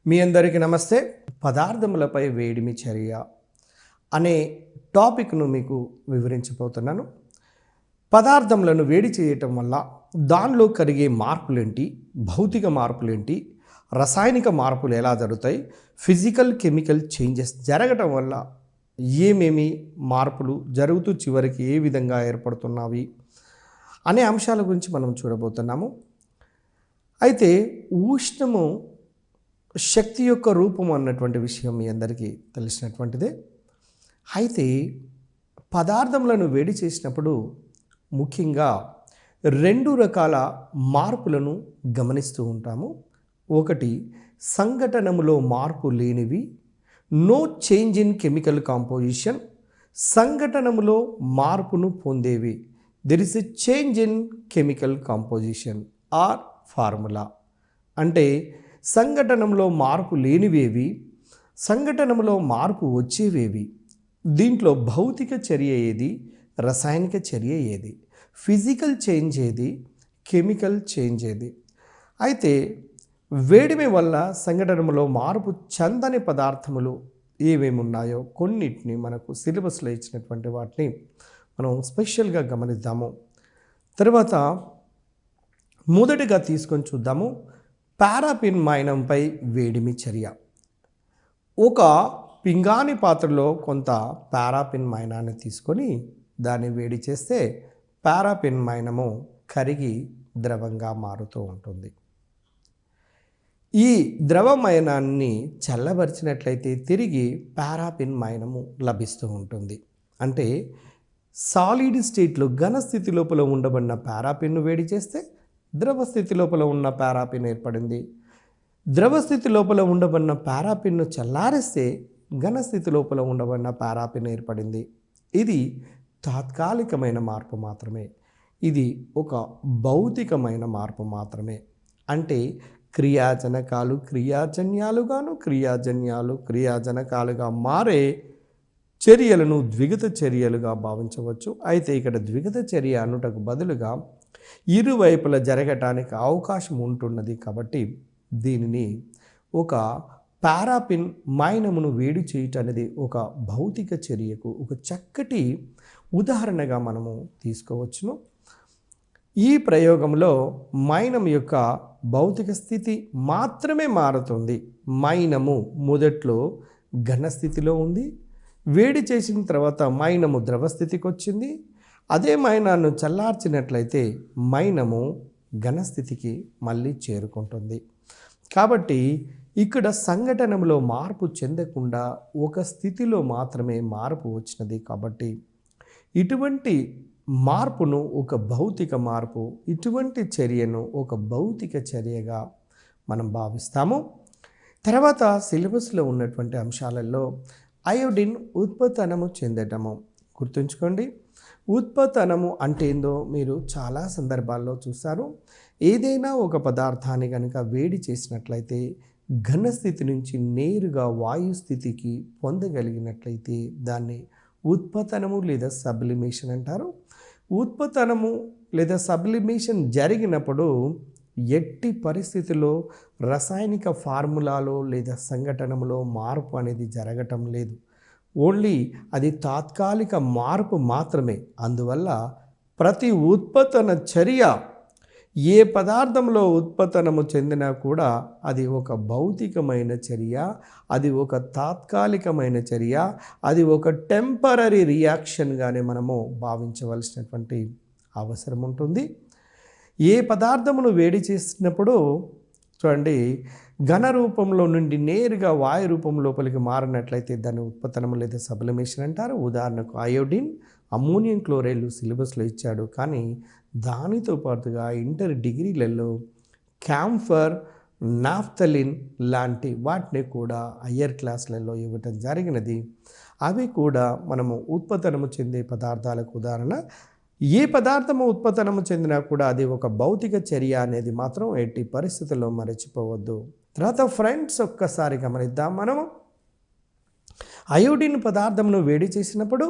మీ అందరికీ నమస్తే. పదార్థములపై వేడిమి చర్య అనే టాపిక్ను మీకు వివరించబోతున్నాను. పదార్థములను వేడి చేయటం వల్ల దానిలో కలిగే మార్పులేంటి, భౌతిక మార్పులేంటి, రసాయనిక మార్పులు ఎలా జరుగుతాయి, ఫిజికల్ కెమికల్ చేంజెస్ జరగటం వల్ల ఏమేమి మార్పులు జరుగుతూ చివరికి ఏ విధంగా ఏర్పడుతున్నవి అనే అంశాల గురించి మనం చూడబోతున్నాము. అయితే ఉష్ణము శక్తి యొక్క రూపం అన్నటువంటి విషయం మీ అందరికీ తెలిసినటువంటిదే. అయితే పదార్థములను వేడి చేసినప్పుడు ముఖ్యంగా రెండు రకాల మార్పులను గమనిస్తూ ఉంటాము. ఒకటి సంఘటనములో మార్పు లేనివి, no change in chemical composition. సంఘటనములో మార్పును పొందేవి, there is a change in chemical composition or formula. అంటే సంఘటనలో మార్పు లేనివేవి, సంఘటనలో మార్పు వచ్చేవేవి. దీంట్లో భౌతిక చర్య ఏది, రసాయనిక చర్య ఏది, ఫిజికల్ చేంజ్ ఏది, కెమికల్ చేంజ్ ఏది. అయితే వేడిమి వల్ల సంఘటనలో మార్పు చెందని పదార్థములు ఏమేమి ఉన్నాయో కొన్నిటిని మనకు సిలబస్లో ఇచ్చినటువంటి వాటిని మనం స్పెషల్గా గమనిద్దాము. తర్వాత మొదటిగా తీసుకొని చూద్దాము పారాఫిన్ మైనంపై వేడిమి చర్య. ఒక పింగాణి పాత్రలో కొంత పారాఫిన్ మైనాన్ని తీసుకొని దాన్ని వేడి చేస్తే పారాఫిన్ మైనము కరిగి ద్రవంగా మారుతూ ఉంటుంది. ఈ ద్రవమైనాన్ని చల్లబరిచినట్లయితే తిరిగి పారాఫిన్ మైనము లభిస్తూ ఉంటుంది. అంటే సాలిడ్ స్టేట్లో ఘన స్థితి లోపల ఉండబడిన పారాఫిన్ను వేడి చేస్తే ద్రవస్థితి లోపల ఉన్న పారాఫిన్ ఏర్పడింది. ద్రవస్థితి లోపల ఉండబడిన పారాఫిన్ను చల్లారిస్తే ఘనస్థితి లోపల ఉండబడిన పారాఫిన్ ఏర్పడింది. ఇది తాత్కాలికమైన మార్పు మాత్రమే. ఇది ఒక భౌతికమైన మార్పు మాత్రమే. అంటే క్రియాజనకాలు క్రియాజన్యాలుగాను, క్రియాజన్యాలు క్రియాజనకాలుగా మారే చర్యలను ద్విగత చర్యలుగా భావించవచ్చు. అయితే ఇక్కడ ద్విగత చర్య అనుటకు బదులుగా ఇరువైపులా జరగటానికి అవకాశం ఉంటున్నది. కాబట్టి దీనిని ఒక పారాఫిన్ మైనమును వేడి చేయటం అనేది ఒక భౌతిక చర్యకు ఒక చక్కటి ఉదాహరణగా మనము తీసుకోవచ్చును. ఈ ప్రయోగంలో మైనం యొక్క భౌతిక స్థితి మాత్రమే మారుతుంది. మైనము మొదట్లో ఘనస్థితిలో ఉంది, వేడి చేసిన తర్వాత మైనము ద్రవస్థితికి వచ్చింది. అదే మైనాన్ని చల్లార్చినట్లయితే మైనము ఘనస్థితికి మళ్ళీ చేరుకుంటుంది. కాబట్టి ఇక్కడ సంఘటనలో మార్పు చెందకుండా ఒక స్థితిలో మాత్రమే మార్పు వచ్చినది. కాబట్టి ఇటువంటి మార్పును ఒక భౌతిక మార్పు, ఇటువంటి చర్యను ఒక భౌతిక చర్యగా మనం భావిస్తాము. తర్వాత సిలబస్లో ఉన్నటువంటి అంశాలలో అయోడిన్ ఉత్పతనము చెందటము గుర్తుంచుకోండి. ఉత్పతనము అంటే ఏందో మీరు చాలా సందర్భాల్లో చూస్తారు. ఏదైనా ఒక పదార్థాన్ని కనుక వేడి చేసినట్లయితే ఘనస్థితి నుంచి నేరుగా వాయుస్థితికి పొందగలిగినట్లయితే దాన్ని ఉత్పతనము లేదా సబ్లిమేషన్ అంటారు. ఉత్పతనము లేదా సబ్లిమేషన్ జరిగినప్పుడు ఎట్టి పరిస్థితుల్లో రసాయనిక ఫార్ములాలో లేదా సంఘటనలో మార్పు అనేది జరగటం లేదు. ఓన్లీ అది తాత్కాలిక మార్పు మాత్రమే. అందువల్ల ప్రతి ఉత్పతన చర్య ఏ పదార్థంలో ఉత్పతనము చెందినా కూడా అది ఒక భౌతికమైన చర్య, అది ఒక తాత్కాలికమైన చర్య, అది ఒక టెంపరరీ రియాక్షన్గానే మనము భావించవలసినటువంటి అవసరం ఉంటుంది. ఏ పదార్థమును వేడి చేసినప్పుడు చూడండి ఘన రూపంలో నుండి నేరుగా వాయు రూపం లోపలికి మారినట్లయితే దాన్ని ఉత్పతనము లేదా సబ్లిమేషన్ అంటారు. ఉదాహరణకు అయోడిన్, అమ్మోనియం క్లోరైడ్ సిలబస్లో ఇచ్చాడు. కానీ దానితో పాటుగా ఇంటర్ డిగ్రీలలో క్యాంఫర్, నాఫ్థలిన్ లాంటి వాటిని కూడా హయ్యర్ క్లాసులలో ఇవ్వటం జరిగినది. అవి కూడా మనము ఉత్పతనము చెందే పదార్థాలకు ఉదాహరణ. ఏ పదార్థము ఉత్పతనము చెందినా కూడా అది ఒక భౌతిక చర్య అనేది మాత్రం ఎట్టి పరిస్థితుల్లో మరచిపోవద్దు. తర్వాత ఫ్రెండ్స్ ఒక్కసారి గమనిద్దాం. మనము అయోడిన్ పదార్థమును వేడి చేసినప్పుడు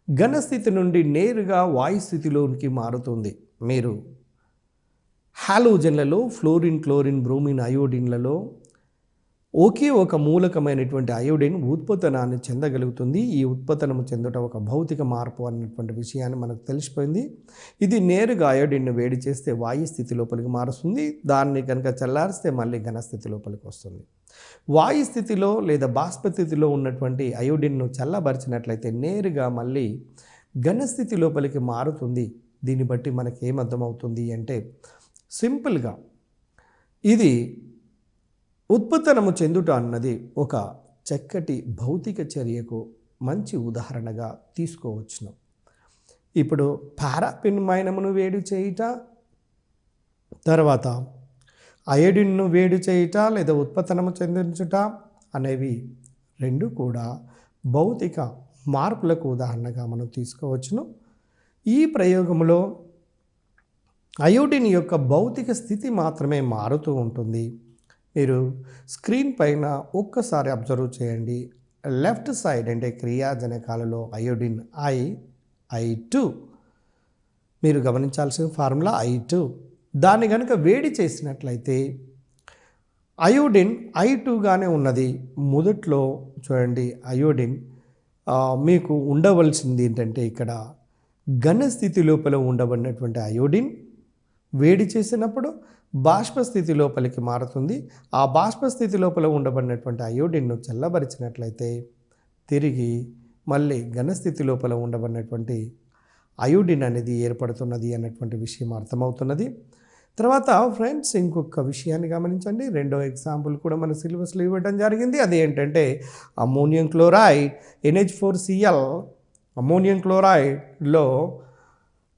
ఘనస్థితి నుండి నేరుగా వాయుస్థితిలోనికి మారుతుంది. మీరు హాలోజన్లలో ఫ్లోరిన్, క్లోరిన్, బ్రోమిన్, అయోడిన్లలో ఒకే ఒక మూలకమైనటువంటి అయోడిన్ ఉత్పతనాన్ని చెందగలుగుతుంది. ఈ ఉత్పతనము చెందుట ఒక భౌతిక మార్పు అన్నటువంటి విషయాన్ని మనకు తెలిసిపోయింది. ఇది నేరుగా అయోడిన్‌ను వేడి చేస్తే వాయు స్థితి లోపలికి మారుస్తుంది. దాన్ని కనుక చల్లారిస్తే మళ్ళీ ఘన స్థితి లోపలికి వస్తుంది. వాయు స్థితిలో లేదా బాష్ప స్థితిలో ఉన్నటువంటి అయోడిన్‌ను చల్లబరిచినట్లయితే నేరుగా మళ్ళీ ఘన స్థితి లోపలికి మారుతుంది. దీన్ని బట్టి మనకి ఏమర్థమవుతుంది అంటే సింపుల్‌గా ఇది ఉత్పతనము చెందుట అన్నది ఒక చక్కటి భౌతిక చర్యకు మంచి ఉదాహరణగా తీసుకోవచ్చును. ఇప్పుడు పారాఫిన్ మైనమును వేడి చేయుట, తర్వాత అయోడిన్ను వేడి చేయుట లేదా ఉత్పతనము చెందించుట అనేవి రెండు కూడా భౌతిక మార్పులకు ఉదాహరణగా మనం తీసుకోవచ్చును. ఈ ప్రయోగంలో అయోడిన్ యొక్క భౌతిక స్థితి మాత్రమే మారుతూ ఉంటుంది. మీరు స్క్రీన్ పైన ఒక్కసారి అబ్జర్వ్ చేయండి. లెఫ్ట్ సైడ్ అంటే క్రియాజనకాలలో అయోడిన్ I2 మీరు గమనించాల్సిన ఫార్ములా I2. దాన్ని కనుక వేడి చేసినట్లయితే అయోడిన్ I2గానే ఉన్నది. మొదట్లో చూడండి అయోడిన్ మీకు ఉండవలసింది ఏంటంటే ఇక్కడ ఘన స్థితి లోపల ఉండబడినటువంటి అయోడిన్ వేడి చేసినప్పుడు బాష్ప స్థితి లోపలికి మారుతుంది. ఆ బాష్ప స్థితి లోపల ఉండబడినటువంటి అయోడిన్ను చల్లబరిచినట్లయితే తిరిగి మళ్ళీ ఘనస్థితి లోపల ఉండబడినటువంటి అయోడిన్ అనేది ఏర్పడుతున్నది అన్నటువంటి విషయం అర్థమవుతున్నది. తర్వాత ఫ్రెండ్స్ ఇంకొక విషయాన్ని గమనించండి. రెండో ఎగ్జాంపుల్ కూడా మన సిలబస్లో ఇవ్వడం జరిగింది. అది ఏంటంటే అమ్మోనియం క్లోరైడ్ NH4Cl అమ్మోనియం క్లోరైడ్లో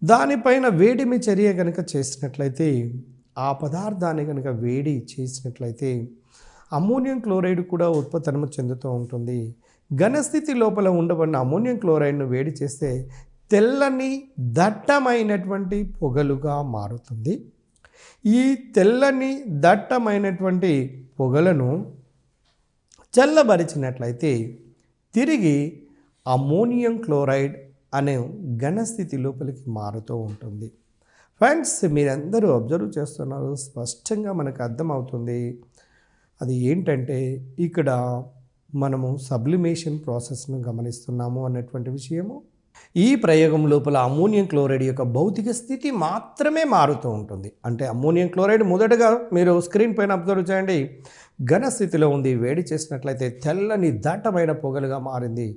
దానిపైన వేడిమి చర్య కనుక చేసినట్లయితే ఆ పదార్థాన్ని కనుక వేడి చేసినట్లయితే అమ్మోనియం క్లోరైడ్ కూడా ఉత్పతనము చెందుతూ ఉంటుంది. ఘనస్థితి లోపల ఉండబడిన అమ్మోనియం క్లోరైడ్ను వేడి చేస్తే తెల్లని దట్టమైనటువంటి పొగలుగా మారుతుంది. ఈ తెల్లని దట్టమైనటువంటి పొగలను చల్లబరిచినట్లయితే తిరిగి అమ్మోనియం క్లోరైడ్ అనే ఘనస్థితి లోపలికి మారుతూ ఉంటుంది. ఫ్రెండ్స్ మీరందరూ అబ్జర్వ్ చేస్తున్నారు, స్పష్టంగా మనకు అర్థమవుతుంది. అది ఏంటంటే ఇక్కడ మనము సబ్లిమేషన్ ప్రాసెస్ను గమనిస్తున్నాము అన్నటువంటి విషయము. ఈ ప్రయోగం లోపల అమ్మోనియం క్లోరైడ్ యొక్క భౌతిక స్థితి మాత్రమే మారుతూ ఉంటుంది. అంటే అమ్మోనియం క్లోరైడ్ మొదటగా మీరు స్క్రీన్ పైన అబ్జర్వ్ చేయండి, ఘన స్థితిలో ఉంది. వేడి చేసినట్లయితే తెల్లని దట్టమైన పొగలుగా మారింది.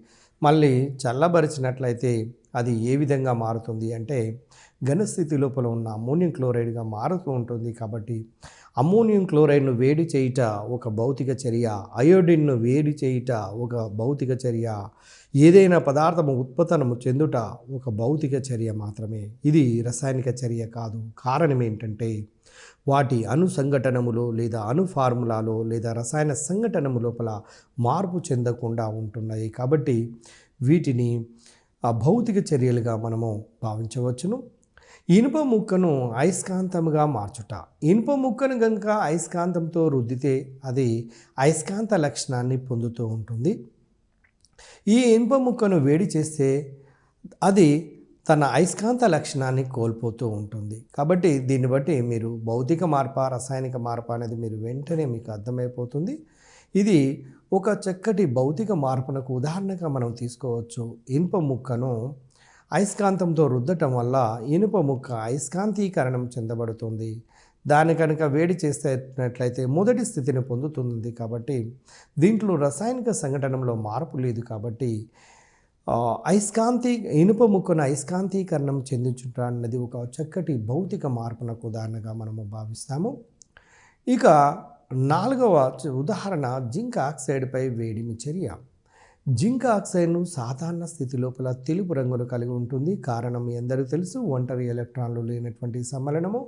మళ్ళీ చల్లబరిచినట్లయితే అది ఏ విధంగా మారుతుంది అంటే ఘనస్థితి లోపల ఉన్న అమ్మోనియం క్లోరైడ్గా మారుతూ ఉంటుంది. కాబట్టి అమ్మోనియం క్లోరైడ్ను వేడి చేయుట ఒక భౌతిక చర్య, అయోడిన్ను వేడి చేయుట ఒక భౌతిక చర్య, ఏదైనా పదార్థము ఉత్పతనము చెందుట ఒక భౌతిక చర్య మాత్రమే. ఇది రసాయనిక చర్య కాదు. కారణం ఏంటంటే వాటి అణు సంఘటనములో లేదా అణు ఫార్ములాలో లేదా రసాయన సంఘటనము లోపల మార్పు చెందకుండా ఉంటున్నాయి. కాబట్టి వీటిని భౌతిక చర్యలుగా మనము భావించవచ్చును. ఇనుప ముక్కను అయస్కాంతముగా మార్చుట. ఇనుప ముక్కను కనుక అయస్కాంతంతో రుద్దితే అది అయస్కాంత లక్షణాన్ని పొందుతూ ఉంటుంది. ఈ ఇనుప ముక్కను వేడి చేస్తే అది తన అయస్కాంత లక్షణాన్ని కోల్పోతూ ఉంటుంది. కాబట్టి దీన్ని బట్టి మీరు భౌతిక మార్ప రసాయనిక మార్పు అనేది మీరు వెంటనే మీకు అర్థమైపోతుంది. ఇది ఒక చక్కటి భౌతిక మార్పునకు ఉదాహరణగా మనం తీసుకోవచ్చు. ఇనుప ముక్కను అయస్కాంతంతో రుద్దటం వల్ల ఇనుప ముక్క అయస్కాంతీకరణం చెందబడుతుంది. దాన్ని కనుక వేడి చేసేటట్లయితే మొదటి స్థితిని పొందుతుంది. కాబట్టి దీంట్లో రసాయనిక సంఘటనలో మార్పు లేదు. కాబట్టి ఇనుప ముక్కను అయస్కాంతీకరణం చెందించుట అన్నది ఒక చక్కటి భౌతిక మార్పునకు ఉదాహరణగా మనము భావిస్తాము. ఇక నాలుగవ ఉదాహరణ జింక్ ఆక్సైడ్పై వేడిమి చర్య. జింక్ ఆక్సైడ్ను సాధారణ స్థితి లోపల తెలుపు రంగును కలిగి ఉంటుంది. కారణం మీ అందరికీ తెలుసు, ఒంటరి ఎలక్ట్రాన్లు లేనటువంటి సమ్మేళనము.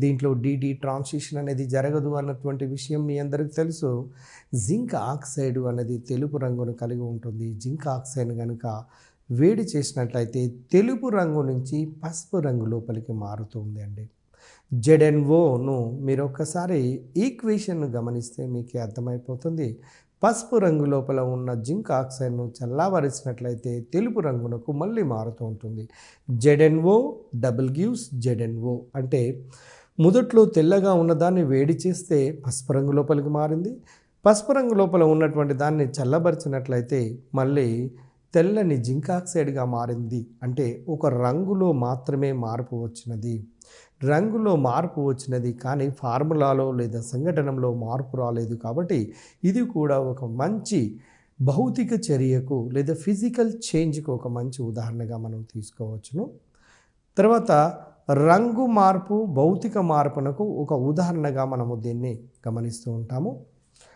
దీంట్లో DD ట్రాన్సిషన్ అనేది జరగదు అన్నటువంటి విషయం మీ అందరికీ తెలుసు. జింక్ ఆక్సైడ్ అనేది తెలుపు రంగును కలిగి ఉంటుంది. జింక్ ఆక్సైడ్ కనుక వేడి చేసినట్లయితే తెలుపు రంగు నుంచి పసుపు రంగు లోపలికి మారుతుంది అండి. ZnOను మీరు ఒక్కసారి ఈక్వేషన్ను గమనిస్తే మీకే అర్థమైపోతుంది. పసుపు రంగు లోపల ఉన్న జింక్ ఆక్సైడ్ను చల్లావరిచినట్లయితే తెలుపు రంగునకు మళ్ళీ మారుతూ ఉంటుంది. ZnO డబుల్ గివ్స్ ZnO అంటే మొదట్లో తెల్లగా ఉన్నదాన్ని వేడి చేస్తే పసుపు రంగు లోపలికి మారింది. పసుపు రంగు లోపల ఉన్నటువంటి దాన్ని చల్లబరిచినట్లయితే మళ్ళీ తెల్లని జింక్ ఆక్సైడ్గా మారింది. అంటే ఒక రంగులో మాత్రమే మార్పు వచ్చినది. రంగులో మార్పు వచ్చినది కానీ ఫార్ములాలో లేదా సంఘటనలో మార్పు రాలేదు. కాబట్టి ఇది కూడా ఒక మంచి భౌతిక చర్యకు లేదా ఫిజికల్ చేంజ్కు ఒక మంచి ఉదాహరణగా మనం తీసుకోవచ్చును. తర్వాత రంగు మార్పు భౌతిక మార్పునకు ఒక ఉదాహరణగా మనము దీన్ని గమనిస్తూ ఉంటాము.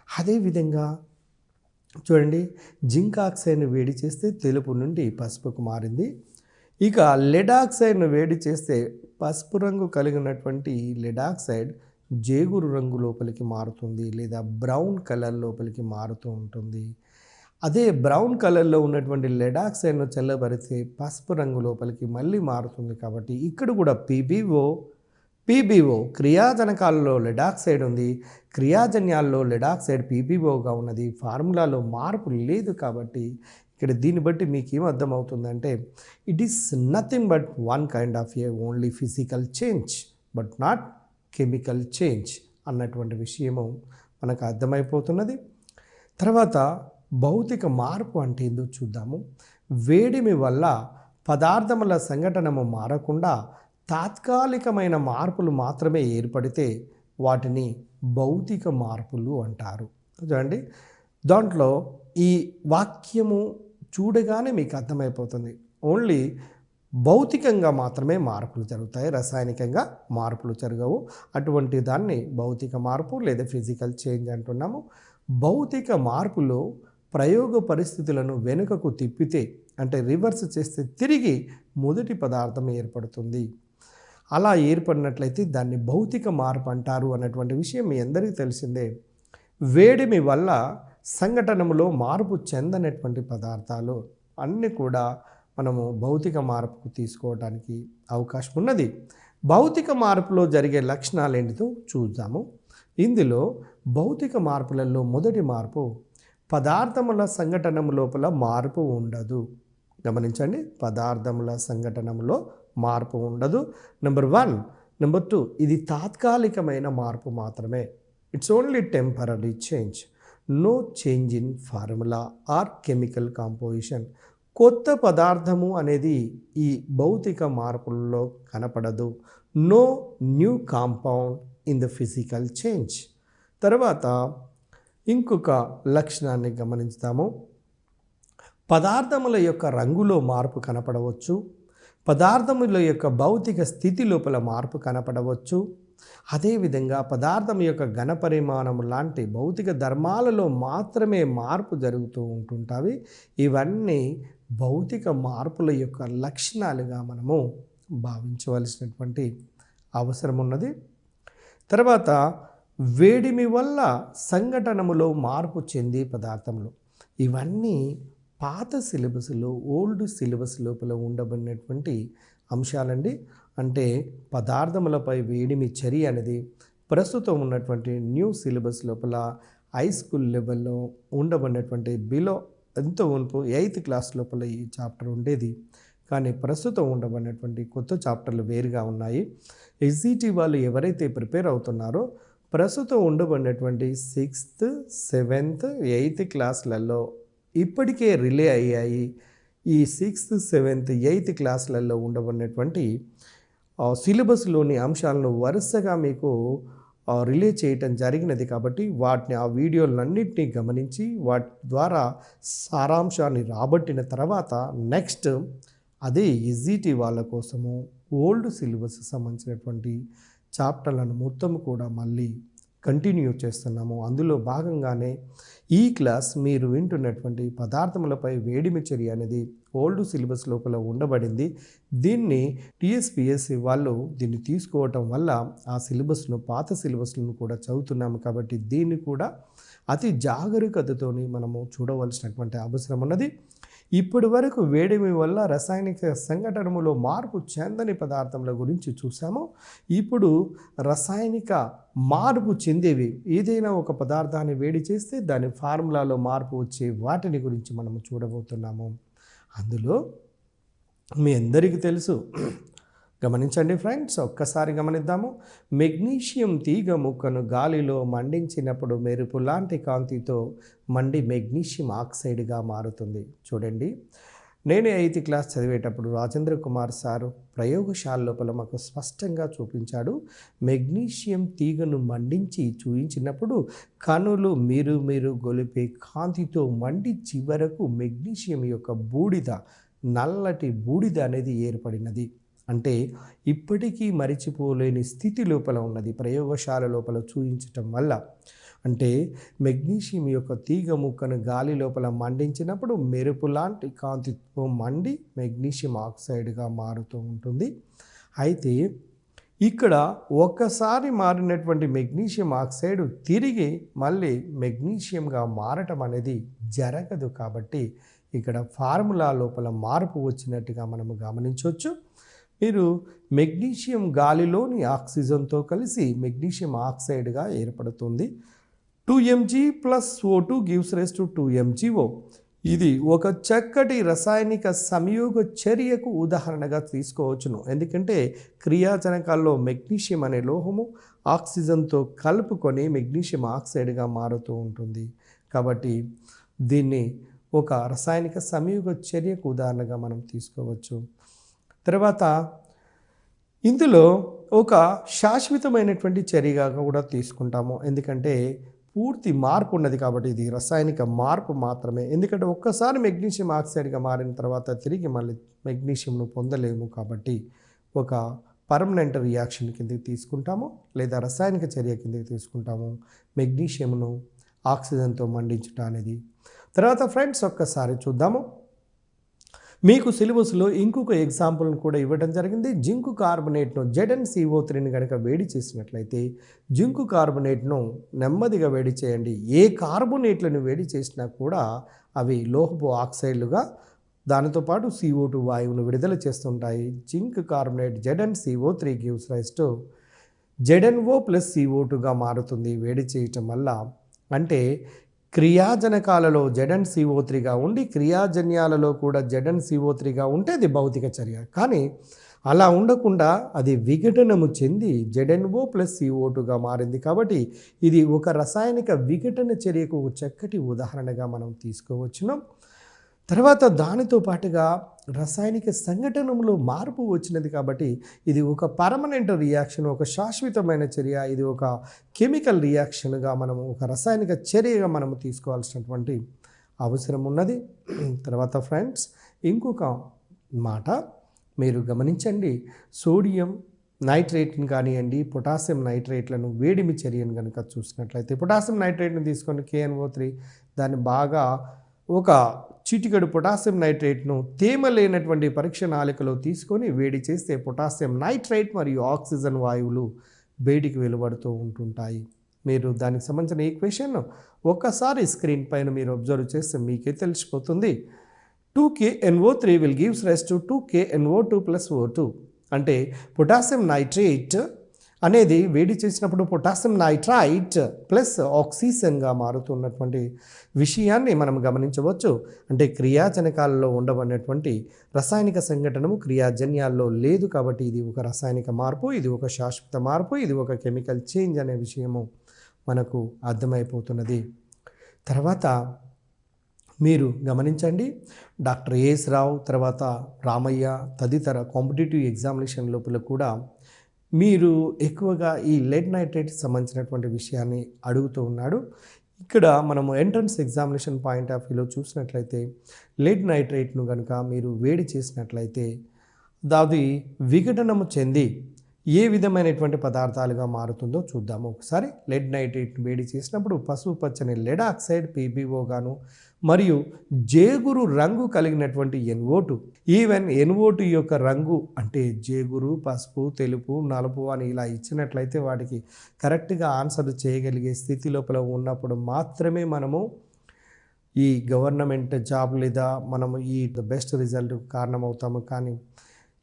అదేవిధంగా చూడండి, జింక్ ఆక్సైడ్ను వేడి చేస్తే తెలుపు నుండి పసుపుకు మారింది. ఇక లెడ్ ఆక్సైడ్ను వేడి చేస్తే పసుపు రంగు కలిగినటువంటి లెడ్ ఆక్సైడ్ జేగురు రంగు లోపలికి మారుతుంది లేదా బ్రౌన్ కలర్ లోపలికి మారుతూ ఉంటుంది. అదే బ్రౌన్ కలర్లో ఉన్నటువంటి లెడ్ ఆక్సైడ్ను చల్లబరిస్తే పసుపు రంగు లోపలికి మళ్ళీ మారుతుంది. కాబట్టి ఇక్కడ కూడా పీబీఓ క్రియాజనకాలలో లెడ్ ఆక్సైడ్ ఉంది, క్రియాజన్యాల్లో లెడ్ ఆక్సైడ్ పీబీఓగా ఉన్నది. ఫార్ములాలో మార్పు లేదు. కాబట్టి ఇక్కడ దీన్ని బట్టి మీకు ఏం అర్థమవుతుందంటే it is nothing but one kind of a only physical change but not chemical change అన్నటువంటి విషయము మనకు అర్థమైపోతున్నది. తర్వాత భౌతిక మార్పు అంటే ఏందో చూద్దాము. వేడిమి వల్ల పదార్థముల సంఘటనము మారకుండా తాత్కాలికమైన మార్పులు మాత్రమే ఏర్పడితే వాటిని భౌతిక మార్పులు అంటారు. చూడండి, దాంట్లో ఈ వాక్యము చూడగానే మీకు అర్థమైపోతుంది. ఓన్లీ భౌతికంగా మాత్రమే మార్పులు జరుగుతాయి, రసాయనికంగా మార్పులు జరగవు. అటువంటి దాన్ని భౌతిక మార్పు లేదా ఫిజికల్ చేంజ్ అంటున్నాము. భౌతిక మార్పులో ప్రయోగ పరిస్థితులను వెనుకకు తిప్పితే అంటే రివర్స్ చేస్తే తిరిగి మొదటి పదార్థం ఏర్పడుతుంది. అలా ఏర్పడినట్లయితే దాన్ని భౌతిక మార్పు అంటారు అన్నటువంటి విషయం మీ అందరికీ తెలిసిందే. వేడిమి వల్ల సంఘటనలో మార్పు చెందనటువంటి పదార్థాలు అన్నీ కూడా మనము భౌతిక మార్పుకు తీసుకోవడానికి అవకాశం ఉన్నది. భౌతిక మార్పులో జరిగే లక్షణాలు ఏంటిదో చూద్దాము. ఇందులో భౌతిక మార్పులలో మొదటి మార్పు పదార్థముల సంఘటన లోపల మార్పు ఉండదు. గమనించండి, పదార్థముల సంఘటనలో మార్పు ఉండదు. నెంబర్ 1. నెంబర్ 2, ఇది తాత్కాలికమైన మార్పు మాత్రమే. It's only temporary change. No change in formula or chemical composition. కొత్త పదార్థము అనేది ఈ భౌతిక మార్పులలో కనపడదు. No new compound in the physical change. తర్వాత ఇంకొక లక్షణాన్ని గమనిస్తాము. పదార్థముల యొక్క రంగులో మార్పు కనపడవచ్చు, పదార్థముల యొక్క భౌతిక స్థితి లోపల మార్పు కనపడవచ్చు. అదేవిధంగా పదార్థం యొక్క ఘనపరిమాణం లాంటి భౌతిక ధర్మాలలో మాత్రమే మార్పు జరుగుతూ ఉంటుంటాయి. ఇవన్నీ భౌతిక మార్పుల యొక్క లక్షణాలుగా మనము భావించవలసినటువంటి అవసరం ఉన్నది. తర్వాత వేడిమి వల్ల సంఘటనములో మార్పు చెందే పదార్థములు ఇవన్నీ పాత సిలబస్లో ఓల్డ్ సిలబస్ లోపల ఉండబడినటువంటి అంశాలండి. అంటే పదార్థములపై వేడిమి చర్య అనేది ప్రస్తుతం ఉన్నటువంటి న్యూ సిలబస్ లోపల హై స్కూల్ లెవెల్లో ఉండబడినటువంటి బిలో ఎంతో ఉంపు 8th క్లాస్ లోపల ఈ చాప్టర్ ఉండేది. కానీ ప్రస్తుతం ఉండబడినటువంటి కొత్త చాప్టర్లు వేరుగా ఉన్నాయి. ఎస్జిటి వాళ్ళు ఎవరైతే ప్రిపేర్ అవుతున్నారో ప్రస్తుతం ఉండబడినటువంటి 6th, 7th, 8th క్లాసులలో ఇప్పటికే రిలే అయ్యాయి. ఈ 6th, 7th, 8th క్లాసులలో ఉండబడినటువంటి సిలబస్లోని అంశాలను వరుసగా మీకు రిలే చేయటం జరిగినది. కాబట్టి వాటిని ఆ వీడియోలన్నింటినీ గమనించి వాటి ద్వారా సారాంశాన్ని రాబట్టిన తర్వాత నెక్స్ట్ అదే ఎస్జిటి వాళ్ళ కోసము ఓల్డ్ సిలబస్ సంబంధించినటువంటి చాప్టర్లను మొత్తం కూడా మళ్ళీ కంటిన్యూ చేస్తున్నాము. అందులో భాగంగానే ఈ క్లాస్ మీరు వింటున్నటువంటి పదార్థములపై వేడిమి చర్య అనేది ఓల్డ్ సిలబస్ లోపల ఉండబడింది. దీన్ని టీఎస్పీఎస్సీ వాళ్ళు దీన్ని తీసుకోవటం వల్ల ఆ సిలబస్ను పాత సిలబస్లను కూడా చదువుతున్నాము. కాబట్టి దీన్ని కూడా అతి జాగరూకతతోని మనము చూడవలసినటువంటి అవసరం ఉన్నది. ఇప్పటి వరకు వేడిమి వల్ల రసాయనిక సంఘటనలో మార్పు చెందని పదార్థముల గురించి చూసాము. ఇప్పుడు రసాయనిక మార్పు చెందేవి ఏదైనా ఒక పదార్థాన్ని వేడి చేస్తే దాని ఫార్ములాలో మార్పు వచ్చే వాటిని గురించి మనము చూడబోతున్నాము. అందులో మీ అందరికీ తెలుసు గమనించండి ఫ్రెండ్స్, ఒక్కసారి గమనిద్దాము. మెగ్నీషియం తీగ ముక్కను గాలిలో మండించినప్పుడు మెరుపు లాంటి కాంతితో మండి మెగ్నీషియం ఆక్సైడ్గా మారుతుంది. చూడండి, నేను 8th క్లాస్ చదివేటప్పుడు రాజేంద్ర కుమార్ సారు ప్రయోగశాల లోపల మాకు స్పష్టంగా చూపించాడు. మెగ్నీషియం తీగను మండించి చూయించినప్పుడు కణులు మీరు గొలిపే కాంతితో మండి చివరకు మెగ్నీషియం యొక్క బూడిద, నల్లటి బూడిద అనేది ఏర్పడినది. అంటే ఇప్పటికీ మరిచిపోలేని స్థితి లోపల ఉన్నది ప్రయోగశాల లోపల చూయించటం వల్ల. అంటే మెగ్నీషియం యొక్క తీగ ముక్కను గాలి లోపల మండించినప్పుడు మెరుపు లాంటి కాంతితో మండి మెగ్నీషియం ఆక్సైడ్గా మారుతూ ఉంటుంది. అయితే ఇక్కడ ఒక్కసారి మారినటువంటి మెగ్నీషియం ఆక్సైడ్ తిరిగి మళ్ళీ మెగ్నీషియంగా మారటం అనేది జరగదు. కాబట్టి ఇక్కడ ఫార్ములా లోపల మార్పు వచ్చినట్టుగా మనము గమనించవచ్చు. మీరు మెగ్నీషియం గాలిలోని ఆక్సిజన్తో కలిసి మెగ్నీషియం ఆక్సైడ్గా ఏర్పడుతుంది. 2Mg + O2 gives rise to 2MgO. ఇది ఒక చక్కటి రసాయనిక సంయోగ చర్యకు ఉదాహరణగా తీసుకోవచ్చును. ఎందుకంటే క్రియాజనకాల్లో మెగ్నీషియం అనే లోహము ఆక్సిజన్తో కలుపుకొని మెగ్నీషియం ఆక్సైడ్గా మారుతూ ఉంటుంది. కాబట్టి దీన్ని ఒక రసాయనిక సంయోగ చర్యకు ఉదాహరణగా మనం తీసుకోవచ్చు. తర్వాత ఇందులో ఒక శాశ్వతమైనటువంటి చర్యగా కూడా తీసుకుంటాము. ఎందుకంటే పూర్తి మార్పు ఉన్నది కాబట్టి ఇది రసాయనిక మార్పు మాత్రమే. ఎందుకంటే ఒక్కసారి మెగ్నీషియం ఆక్సైడ్గా మారిన తర్వాత తిరిగి మళ్ళీ మెగ్నీషియంను పొందలేము. కాబట్టి ఒక పర్మనెంట్ రియాక్షన్ కిందకి తీసుకుంటాము లేదా రసాయనిక చర్య కిందకి తీసుకుంటాము మెగ్నీషియంను ఆక్సిజన్తో మండించడం అనేది. తర్వాత ఫ్రెండ్స్ ఒక్కసారి చూద్దాము. మీకు సిలబస్లో ఇంకొక ఎగ్జాంపుల్ను కూడా ఇవ్వడం జరిగింది. జింకు కార్బొనేట్ను ZnCO3ని కనుక వేడి చేసినట్లయితే జింకు కార్బొనేట్ను నెమ్మదిగా వేడి చేయండి. ఏ కార్బొనేట్లను వేడి చేసినా కూడా అవి లోహపు ఆక్సైడ్లుగా దానితో పాటు CO2 వాయువును విడుదల చేస్తుంటాయి. Zinc carbonate ZnCO3 gives rise to ZnO + CO2గా మారుతుంది వేడి చేయటం వల్ల. అంటే క్రియాజనకాలలో ZnCO3గా ఉండి క్రియాజన్యాలలో కూడా ZnCO3గా ఉంటే అది భౌతిక చర్య. కానీ అలా ఉండకుండా అది విఘటనము చెంది ZnO + CO2గా మారింది. కాబట్టి ఇది ఒక రసాయనిక విఘటన చర్యకు చక్కటి ఉదాహరణగా మనం తీసుకోవచ్చును. తర్వాత దానితో పాటుగా రసాయనిక సంఘటనలో మార్పు వచ్చినది కాబట్టి ఇది ఒక పర్మనెంట్ రియాక్షన్, ఒక శాశ్వతమైన చర్య. ఇది ఒక కెమికల్ రియాక్షన్గా మనము ఒక రసాయనిక చర్యగా మనము తీసుకోవాల్సినటువంటి అవసరం ఉన్నది. తర్వాత ఫ్రెండ్స్ ఇంకొక మాట మీరు గమనించండి. సోడియం నైట్రేట్ని కానివ్వండి, పొటాషియం నైట్రేట్లను వేడిమి చర్యను కనుక చూసినట్లయితే పొటాషియం నైట్రేట్ని తీసుకొని KNO3 దాన్ని బాగా ఒక చిటికెడు పొటాషియం నైట్రేట్ను తేమ లేనటువంటి పరీక్ష నాళికలో తీసుకొని వేడి చేస్తే పొటాషియం నైట్రేట్ మరియు ఆక్సిజన్ వాయువులు వేడికి వెలువడుతూ ఉంటుంటాయి. మీరు దానికి సంబంధించిన ఈక్వేషన్ ఒక్కసారి స్క్రీన్ పైన మీరు అబ్జర్వ్ చేస్తే మీకే తెలిసిపోతుంది. 2KNO3 will gives rise to 2KNO2 + O2. అంటే పొటాషియం నైట్రేట్ అనేది వేడి చేసినప్పుడు పొటాషియం నైట్రైట్ ప్లస్ ఆక్సిజన్గా మారుతున్నటువంటి విషయాన్ని మనం గమనించవచ్చు. అంటే క్రియాజనకాలలో ఉండబడినటువంటి రసాయనిక సంఘటనము క్రియాజన్యాల్లో లేదు. కాబట్టి ఇది ఒక రసాయనిక మార్పు, ఇది ఒక శాశ్వత మార్పు, ఇది ఒక కెమికల్ చేంజ్ అనే విషయము మనకు అర్థమైపోతున్నది. తర్వాత మీరు గమనించండి, డాక్టర్ ఏఎస్ రావు తర్వాత రామయ్య తదితర కాంపిటేటివ్ ఎగ్జామినేషన్ లోపల కూడా మీరు ఎక్కువగా ఈ లెడ్ నైట్రేట్ సంబంధించినటువంటి విషయాన్ని అడుగుతూ ఉన్నాడు. ఇక్కడ మనము ఎంట్రన్స్ ఎగ్జామినేషన్ పాయింట్ ఆఫ్ వ్యూలో చూసినట్లయితే లెడ్ నైట్రేట్ను కనుక మీరు వేడి చేసినట్లయితే దాది విఘటనము చెంది ఏ విధమైనటువంటి పదార్థాలుగా మారుతుందో చూద్దాము ఒకసారి. లెడ్ నైట్రేట్ను వేడి చేసినప్పుడు పసుపు పచ్చని లెడ్ ఆక్సైడ్ PbO గాను మరియు జేగురు రంగు కలిగినటువంటి NO2. ఈవెన్ NO2 యొక్క రంగు అంటే జేగురు, పసుపు, తెలుపు, నలుపు అని ఇలా ఇచ్చినట్లయితే వాటికి కరెక్ట్గా ఆన్సర్ చేయగలిగే స్థితి లోపల ఉన్నప్పుడు మాత్రమే మనము ఈ గవర్నమెంట్ జాబ్ లేదా మనము ఈ బెస్ట్ రిజల్ట్ కారణమవుతాము. కానీ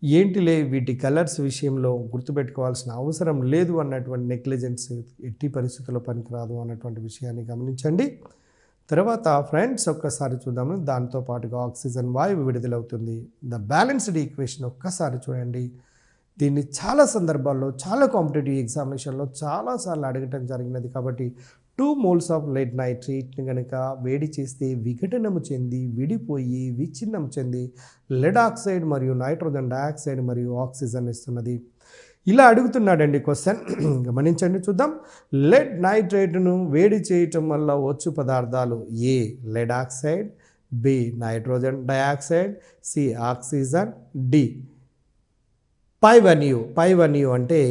ఏంటిలే వీటి కలర్స్ విషయంలో గుర్తుపెట్టుకోవాల్సిన అవసరం లేదు అన్నటువంటి నెగ్లిజెన్స్ ఎట్టి పరిస్థితుల్లో పనికిరాదు అన్నటువంటి విషయాన్ని గమనించండి. తర్వాత ఫ్రెండ్స్ ఒక్కసారి చూద్దాము. దాంతో పాటుగా ఆక్సిజన్ వాయువు విడుదలవుతుంది. ద బ్యాలెన్స్డ్ ఈక్వేషన్ ఒక్కసారి చూడండి. దీన్ని చాలా సందర్భాల్లో చాలా కాంపిటేటివ్ ఎగ్జామినేషన్లో చాలాసార్లు అడగటం జరిగినది. కాబట్టి 2 moles ఆఫ్ లెడ్ నైట్రేట్ని కనుక వేడి చేస్తే విఘటనము చెంది విడిపోయి విచ్ఛిన్నం చెంది లెడ్ ఆక్సైడ్ మరియు నైట్రోజన్ డయాక్సైడ్ మరియు ఆక్సిజన్ ఇస్తున్నది. ఇలా అడుగుతున్నాడండి క్వశ్చన్. గమనించండి, చూద్దాం. లెడ్ నైట్రేట్ను వేడి చేయటం వల్ల వచ్చు పదార్థాలు: A lead oxide, B nitrogen dioxide, C oxygen, D పైవన్యూ అంటే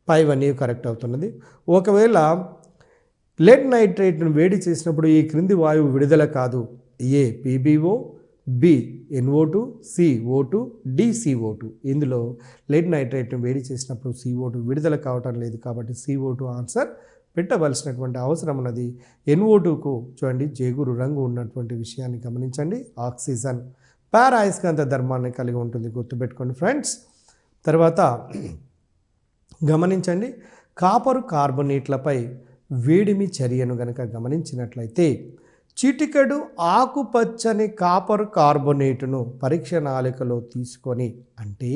పైవన్యూ కరెక్ట్ అవుతున్నది. ఒకవేళ లెడ్ నైట్రేట్ను వేడి చేసినప్పుడు ఈ క్రింది వాయువు విడుదల కాదు: A PBO, B NO2, C O2, D CO2. ఇందులో లెడ్ నైట్రేట్ను వేడి చేసినప్పుడు CO2 విడుదల కావటం లేదు కాబట్టి CO2 ఆన్సర్ పెట్టవలసినటువంటి అవసరం ఉన్నది. NO2కు చూడండి జేగురు రంగు ఉన్నటువంటి విషయాన్ని గమనించండి. ఆక్సిజన్ పారాయస్కాంత ధర్మాన్ని కలిగి ఉంటుంది, గుర్తుపెట్టుకోండి ఫ్రెండ్స్. తర్వాత గమనించండి, కాపరు కార్బోనేట్లపై వేడిమి చర్యను గనక గమనించినట్లయితే చిటికెడు ఆకుపచ్చని కాపరు కార్బోనేటును పరీక్ష నాళికలో తీసుకొని, అంటే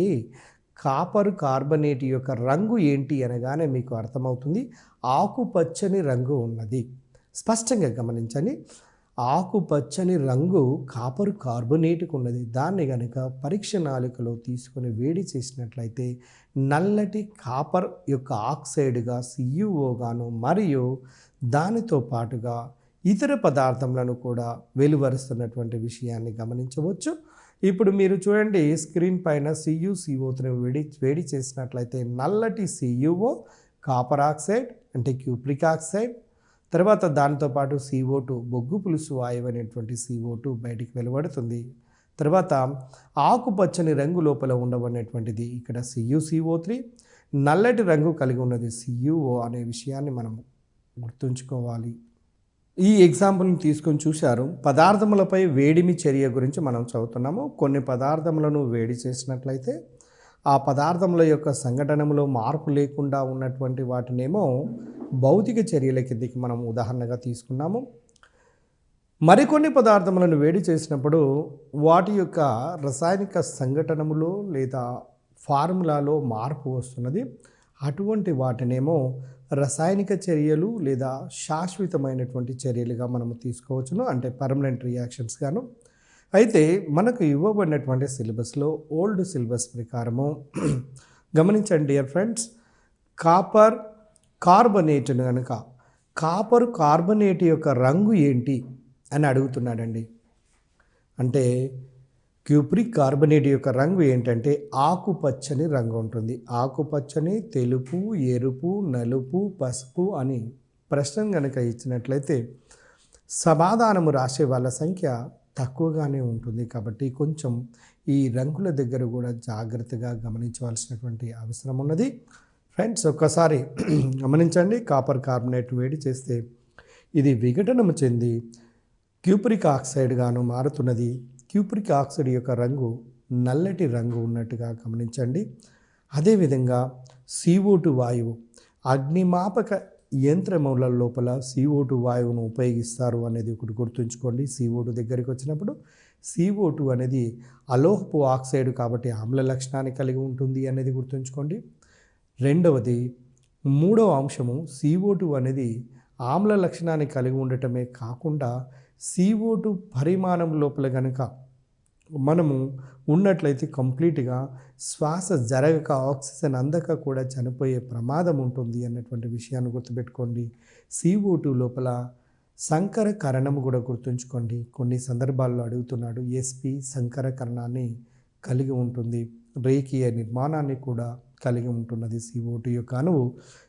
కాపరు కార్బోనేట్ యొక్క రంగు ఏంటి అనగానే మీకు అర్థమవుతుంది, ఆకుపచ్చని రంగు ఉన్నది. స్పష్టంగా గమనించండి, ఆకుపచ్చని రంగు కాపరు కార్బోనేట్కు ఉన్నది. దాన్ని కనుక పరీక్ష నాళికలో తీసుకొని వేడి చేసినట్లయితే నల్లటి కాపర్ యొక్క ఆక్సైడ్గా CuO గాను మరియు దానితో పాటుగా ఇతర పదార్థములను కూడా వెలువరుస్తున్నటువంటి విషయాన్ని గమనించవచ్చు. ఇప్పుడు మీరు చూడండి స్క్రీన్ పైన CuCO3 వేడి చేసినట్లయితే నల్లటి CuO, కాపర్ ఆక్సైడ్ అంటే క్యూప్రిక్ ఆక్సైడ్, తర్వాత దాంతోపాటు CO2 బొగ్గు పులుసు వాయువు అనేటువంటి CO2 బయటికి వెలువడుతుంది. తర్వాత ఆకుపచ్చని రంగు లోపల ఉండబడినటువంటిది ఇక్కడ CuCO3, నల్లటి రంగు కలిగి ఉన్నది CuO అనే విషయాన్ని మనం గుర్తుంచుకోవాలి. ఈ ఎగ్జాంపుల్ని తీసుకొని చూశారు. పదార్థములపై వేడిమి చర్య గురించి మనం చదువుతున్నాము. కొన్ని పదార్థములను వేడి చేసినట్లయితే ఆ పదార్థముల యొక్క సంఘటనలో మార్పు లేకుండా ఉన్నటువంటి వాటినేమో భౌతిక చర్యల కిందకి మనం ఉదాహరణగా తీసుకున్నాము. మరికొన్ని పదార్థములను వేడి చేసినప్పుడు వాటి యొక్క రసాయనిక సంఘటనములో లేదా ఫార్ములాలో మార్పు వస్తున్నది. అటువంటి వాటినేమో రసాయనిక చర్యలు లేదా శాశ్వతమైనటువంటి చర్యలుగా మనము తీసుకోవచ్చును, అంటే పర్మనెంట్ రియాక్షన్స్ గాను. అయితే మనకు ఇవ్వబడినటువంటి సిలబస్లో ఓల్డ్ సిలబస్ ప్రకారము గమనించండి డియర్ ఫ్రెండ్స్, కాపర్ కార్బోనేట్ను కనుక కాపర్ కార్బోనేట్ యొక్క రంగు ఏంటి అని అడుగుతున్నాడండి. అంటే క్యూప్రిక్ కార్బోనేట్ యొక్క రంగు ఏంటంటే ఆకుపచ్చని రంగు ఉంటుంది. ఆకుపచ్చని, తెలుపు, ఎరుపు, నలుపు, పసుపు అని ప్రశ్న కనుక ఇచ్చినట్లయితే సమాధానము రాసే వాళ్ళ సంఖ్య తక్కువగానే ఉంటుంది. కాబట్టి కొంచెం ఈ రంగుల దగ్గర కూడా జాగ్రత్తగా గమనించవలసినటువంటి అవసరం ఉన్నది. ఫ్రెండ్స్ ఒక్కసారి గమనించండి, కాపర్ కార్బోనేట్ వేడి చేస్తే ఇది విఘటనము చెంది క్యూప్రిక్ ఆక్సైడ్ గాను మారుతున్నది. క్యూప్రిక్ ఆక్సైడ్ యొక్క రంగు నల్లటి రంగు ఉన్నట్టుగా గమనించండి. అదేవిధంగా CO2 వాయువు అగ్నిమాపక యంత్రముల లోపల CO2 వాయువును ఉపయోగిస్తారు అనేది ఒకటి గుర్తుంచుకోండి. CO2 దగ్గరికి వచ్చినప్పుడు CO2 అనేది అలోహపు ఆక్సైడ్ కాబట్టి ఆమ్ల లక్షణాన్ని కలిగి ఉంటుంది అనేది గుర్తుంచుకోండి. రెండవది, మూడవ అంశము, CO2 అనేది ఆమ్ల లక్షణాన్ని కలిగి ఉండటమే కాకుండా CO2 పరిమాణం లోపల కనుక మనము ఉన్నట్లయితే కంప్లీట్గా శ్వాస జరగక ఆక్సిజన్ అందక కూడా చనిపోయే ప్రమాదం ఉంటుంది అన్నటువంటి విషయాన్ని గుర్తుపెట్టుకోండి. CO2 లోపల సంకర కరణము కూడా గుర్తుంచుకోండి. కొన్ని సందర్భాల్లో అడుగుతున్నాడు, SP సంకర కరణాన్ని కలిగి ఉంటుంది. రేఖీయ నిర్మాణాన్ని కూడా కలిగి ఉంటున్నది CO2 యొక్క అణువు.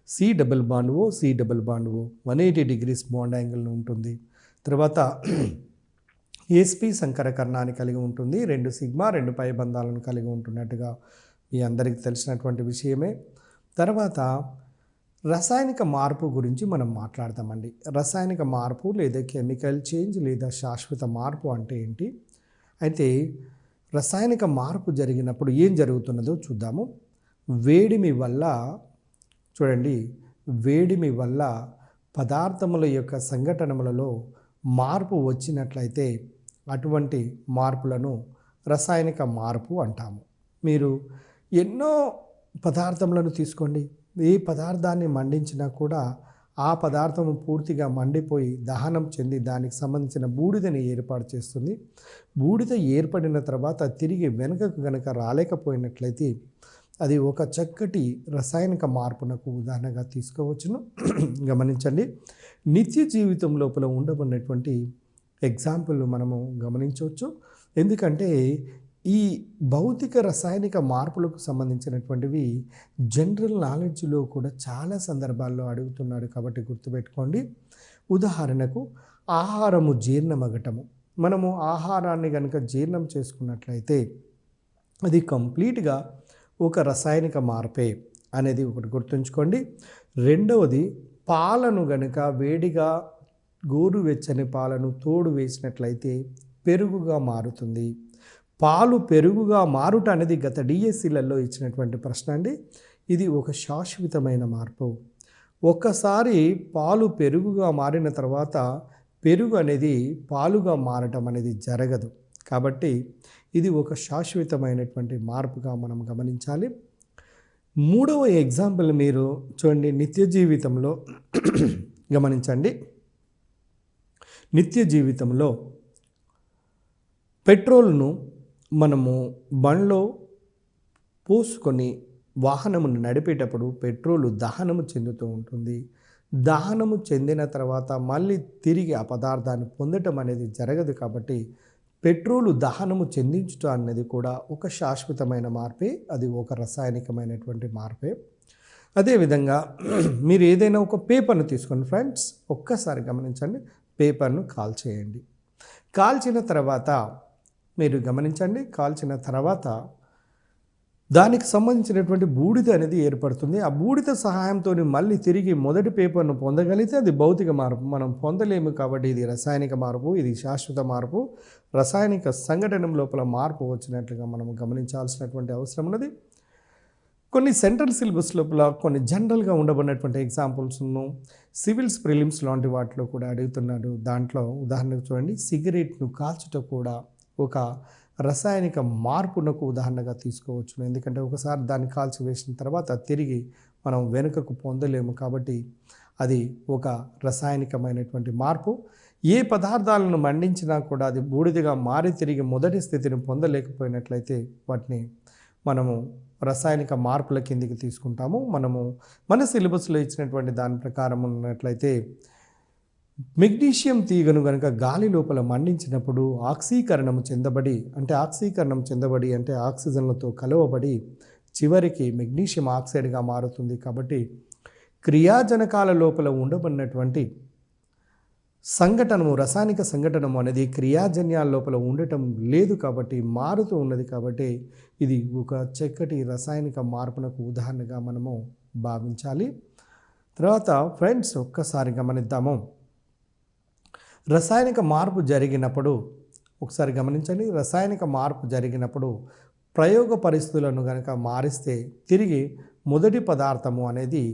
C double bond O 180 degrees bond angle ఉంటుంది. తర్వాత SP సంకర కర్ణాన్ని కలిగి ఉంటుంది. 2 సిగ్మా 2 పై బంధాలను కలిగి ఉంటున్నట్టుగా మీ అందరికీ తెలిసినటువంటి విషయమే. తర్వాత రసాయనిక మార్పు గురించి మనం మాట్లాడతామండి. రసాయనిక మార్పు లేదా కెమికల్ చేంజ్ లేదా శాశ్వత మార్పు అంటే ఏంటి? అయితే రసాయనిక మార్పు జరిగినప్పుడు ఏం జరుగుతున్నదో చూద్దాము. వేడిమి వల్ల చూడండి, వేడిమి వల్ల పదార్థముల యొక్క సంఘటనములలో మార్పు వచ్చినట్లయితే అటువంటి మార్పులను రసాయనిక మార్పు అంటాము. మీరు ఎన్నో పదార్థములను తీసుకోండి, ఏ పదార్థాన్ని మండించినా కూడా ఆ పదార్థము పూర్తిగా మండిపోయి దహనం చెంది దానికి సంబంధించిన బూడిదని ఏర్పాటు చేస్తుంది. బూడిద ఏర్పడిన తర్వాత తిరిగి వెనుకకు గనక రాలేకపోయినట్లయితే అది ఒక చక్కటి రసాయనిక మార్పునకు ఉదాహరణగా తీసుకోవచ్చును. గమనించండి, నిత్య జీవితం లోపల ఉండబడినటువంటి ఎగ్జాంపుల్ మనము గమనించవచ్చు. ఎందుకంటే ఈ భౌతిక రసాయనిక మార్పులకు సంబంధించినటువంటివి జనరల్ నాలెడ్జ్లో కూడా చాలా సందర్భాల్లో అడుగుతున్నాడు కాబట్టి గుర్తుపెట్టుకోండి. ఉదాహరణకు ఆహారము జీర్ణమగటము, మనము ఆహారాన్ని కనుక జీర్ణం చేసుకున్నట్లయితే అది కంప్లీట్గా ఒక రసాయనిక మార్పే అనేది ఒకటి గుర్తుంచుకోండి. రెండవది, పాలను గనుక వేడిగా గోరువెచ్చని పాలను తోడు వేసినట్లయితే పెరుగుగా మారుతుంది. పాలు పెరుగుగా మారుట అనేది గత డిఎస్సీలలో ఇచ్చినటువంటి ప్రశ్న అండి. ఇది ఒక శాశ్వతమైన మార్పు. ఒక్కసారి పాలు పెరుగుగా మారిన తర్వాత పెరుగు అనేది పాలుగా మారటం అనేది జరగదు. కాబట్టి ఇది ఒక శాశ్వతమైనటువంటి మార్పుగా మనం గమనించాలి. మూడవ ఎగ్జాంపుల్ మీరు చూడండి, నిత్య జీవితంలో గమనించండి. నిత్య జీవితంలో పెట్రోల్ను మనము బండ్లో పోసుకొని వాహనమును నడిపేటప్పుడు పెట్రోలు దహనము చెందుతూ ఉంటుంది. దహనము చెందిన తర్వాత మళ్ళీ తిరిగి ఆ పదార్థాన్ని పొందటం అనేది జరగదు. కాబట్టి పెట్రోలు దహనము చెందించుట అనేది కూడా ఒక శాశ్వతమైన మార్పే, అది ఒక రసాయనికమైనటువంటి మార్పే. అదేవిధంగా మీరు ఏదైనా ఒక పేపర్ను తీసుకోండి ఫ్రెండ్స్, ఒక్కసారి గమనించండి. పేపర్ను కాల్చేయండి. కాల్చిన తర్వాత మీరు గమనించండి, కాల్చిన తర్వాత దానికి సంబంధించినటువంటి బూడిద అనేది ఏర్పడుతుంది. ఆ బూడిద సహాయంతో మళ్ళీ తిరిగి మొదటి పేపర్ను పొందగలిగితే అది భౌతిక మార్పు. మనం పొందలేము కాబట్టి ఇది రసాయనిక మార్పు, ఇది శాశ్వత మార్పు. రసాయనిక సంఘటన లోపల మార్పు వచ్చినట్లుగా మనం గమనించాల్సినటువంటి అవసరం ఉన్నది. కొన్ని సెంట్రల్ సిలబస్ లోపల కొన్ని జనరల్గా ఉండబడినటువంటి ఎగ్జాంపుల్స్ను సివిల్స్ ప్రిలిమ్స్ లాంటి వాటిలో కూడా అడుగుతున్నాడు. దాంట్లో ఉదాహరణకు చూడండి, సిగరెట్ను కాల్చుట కూడా ఒక రసాయనిక మార్పునకు ఉదాహరణగా తీసుకోవచ్చు. ఎందుకంటే ఒకసారి దాన్ని కాల్చి వేసిన తర్వాత తిరిగి మనం వెనుకకు పొందలేము కాబట్టి అది ఒక రసాయనికమైనటువంటి మార్పు. ఏ పదార్థాలను మండించినా కూడా అది బూడిదగా మారి తిరిగి మొదటి స్థితిని పొందలేకపోయినట్లయితే వాటిని మనము రసాయనిక మార్పుల కిందికి తీసుకుంటాము. మనము మన సిలబస్లో ఇచ్చినటువంటి దాని ప్రకారం ఉన్నట్లయితే మెగ్నీషియం తీగను కనుక గాలి లోపల మండించినప్పుడు ఆక్సీకరణం చెందబడి అంటే ఆక్సిజన్లతో కలవబడి చివరికి మెగ్నీషియం ఆక్సైడ్గా మారుతుంది. కాబట్టి క్రియాజనకాల లోపల ఉండబడినటువంటి సంఘటనము, రసాయనిక సంఘటనము అనేది క్రియాజన్యాల లోపల ఉండటం లేదు కాబట్టి మారుతూ ఉన్నది. కాబట్టి ఇది ఒక చక్కటి రసాయనిక మార్పునకు ఉదాహరణగా మనము భావించాలి. తర్వాత ఫ్రెండ్స్ ఒక్కసారి గమనిద్దాము. రసాయనిక మార్పు జరిగినప్పుడు ఒకసారి గమనించండి. రసాయనిక మార్పు జరిగినప్పుడు ప్రయోగ పరిస్థితులను కనుక మారిస్తే తిరిగి మొదటి పదార్థము అనేది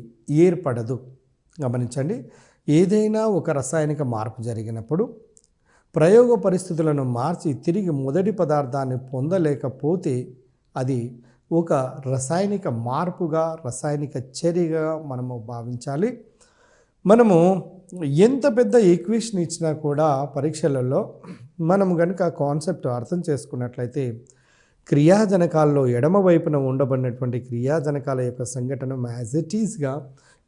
ఏర్పడదు. గమనించండి, ఏదైనా ఒక రసాయనిక మార్పు జరిగినప్పుడు ప్రయోగ పరిస్థితులను మార్చి తిరిగి మొదటి పదార్థాన్ని పొందలేకపోతే అది ఒక రసాయనిక మార్పుగా, రసాయనిక చర్యగా మనము భావించాలి. మనము ఎంత పెద్ద ఈక్వేషన్ ఇచ్చినా కూడా పరీక్షలలో మనము కనుక కాన్సెప్ట్ అర్థం చేసుకున్నట్లయితే క్రియాజనకాల్లో ఎడమ వైపున ఉండబడినటువంటి క్రియాజనకాల యొక్క సంఘటన యాజ్ ఇట్ ఈస్గా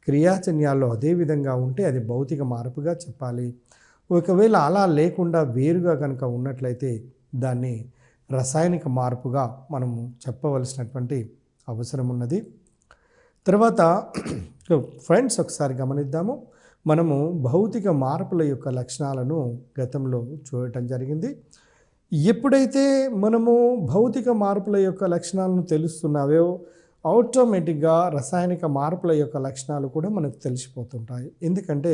క్రియాజన్యాల్లో అదే విధంగా ఉంటే అది భౌతిక మార్పుగా చెప్పాలి. ఒకవేళ అలా లేకుండా వేరుగా కనుక ఉన్నట్లయితే దాన్ని రసాయనిక మార్పుగా మనము చెప్పవలసినటువంటి అవసరం ఉన్నది. తర్వాత ఫ్రెండ్స్ ఒకసారి గమనిద్దాము. మనము భౌతిక మార్పుల యొక్క లక్షణాలను గతంలో చూడటం జరిగింది. ఎప్పుడైతే మనము భౌతిక మార్పుల యొక్క లక్షణాలను తెలుస్తున్నావో ఆటోమేటిక్గా రసాయనిక మార్పుల యొక్క లక్షణాలు కూడా మనకు తెలిసిపోతుంటాయి. ఎందుకంటే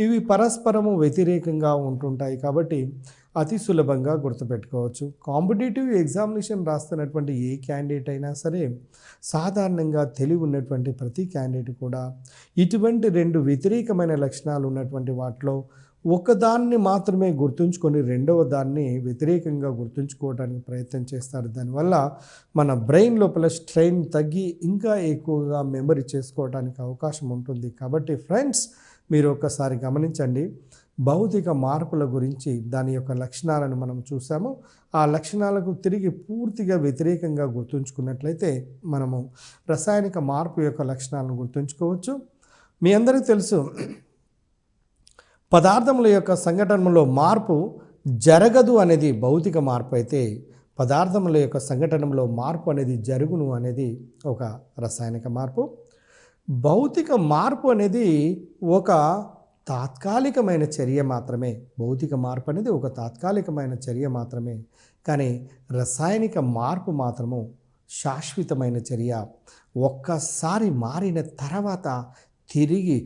ఇవి పరస్పరము వ్యతిరేకంగా ఉంటుంటాయి కాబట్టి అతి సులభంగా గుర్తుపెట్టుకోవచ్చు. కాంపిటేటివ్ ఎగ్జామినేషన్ రాస్తున్నటువంటి ఏ క్యాండిడేట్ అయినా సరే సాధారణంగా తెలివి ఉన్నటువంటి ప్రతి క్యాండిడేట్ కూడా ఇటువంటి రెండు వ్యతిరేకమైన లక్షణాలు ఉన్నటువంటి వాటిలో ఒకదాన్ని మాత్రమే గుర్తుంచుకొని రెండవ దాన్ని వ్యతిరేకంగా గుర్తుంచుకోవడానికి ప్రయత్నం చేస్తారు. దానివల్ల మన బ్రెయిన్ లోపల స్ట్రెయిన్ తగ్గి ఇంకా ఎక్కువగా మెమరీ చేసుకోవడానికి అవకాశం ఉంటుంది. కాబట్టి ఫ్రెండ్స్, మీరు ఒకసారి గమనించండి. భౌతిక మార్పుల గురించి దాని యొక్క లక్షణాలను మనం చూసాము. ఆ లక్షణాలకు తిరిగి పూర్తిగా వ్యతిరేకంగా గుర్తుంచుకున్నట్లయితే మనము రసాయనిక మార్పు యొక్క లక్షణాలను గుర్తుంచుకోవచ్చు. మీ అందరికీ తెలుసు, పదార్థముల యొక్క సంఘటనలో మార్పు జరగదు అనేది భౌతిక మార్పు అయితే, పదార్థముల యొక్క సంఘటనలో మార్పు అనేది జరుగును అనేది ఒక రసాయనిక మార్పు. భౌతిక మార్పు అనేది ఒక తాత్కాలికమైన చర్య మాత్రమే. భౌతిక మార్పు అనేది ఒక తాత్కాలికమైన చర్య మాత్రమే. కానీ రసాయనిక మార్పు మాత్రము శాశ్వతమైన చర్య. ఒక్కసారి మారిన తర్వాత తిరిగి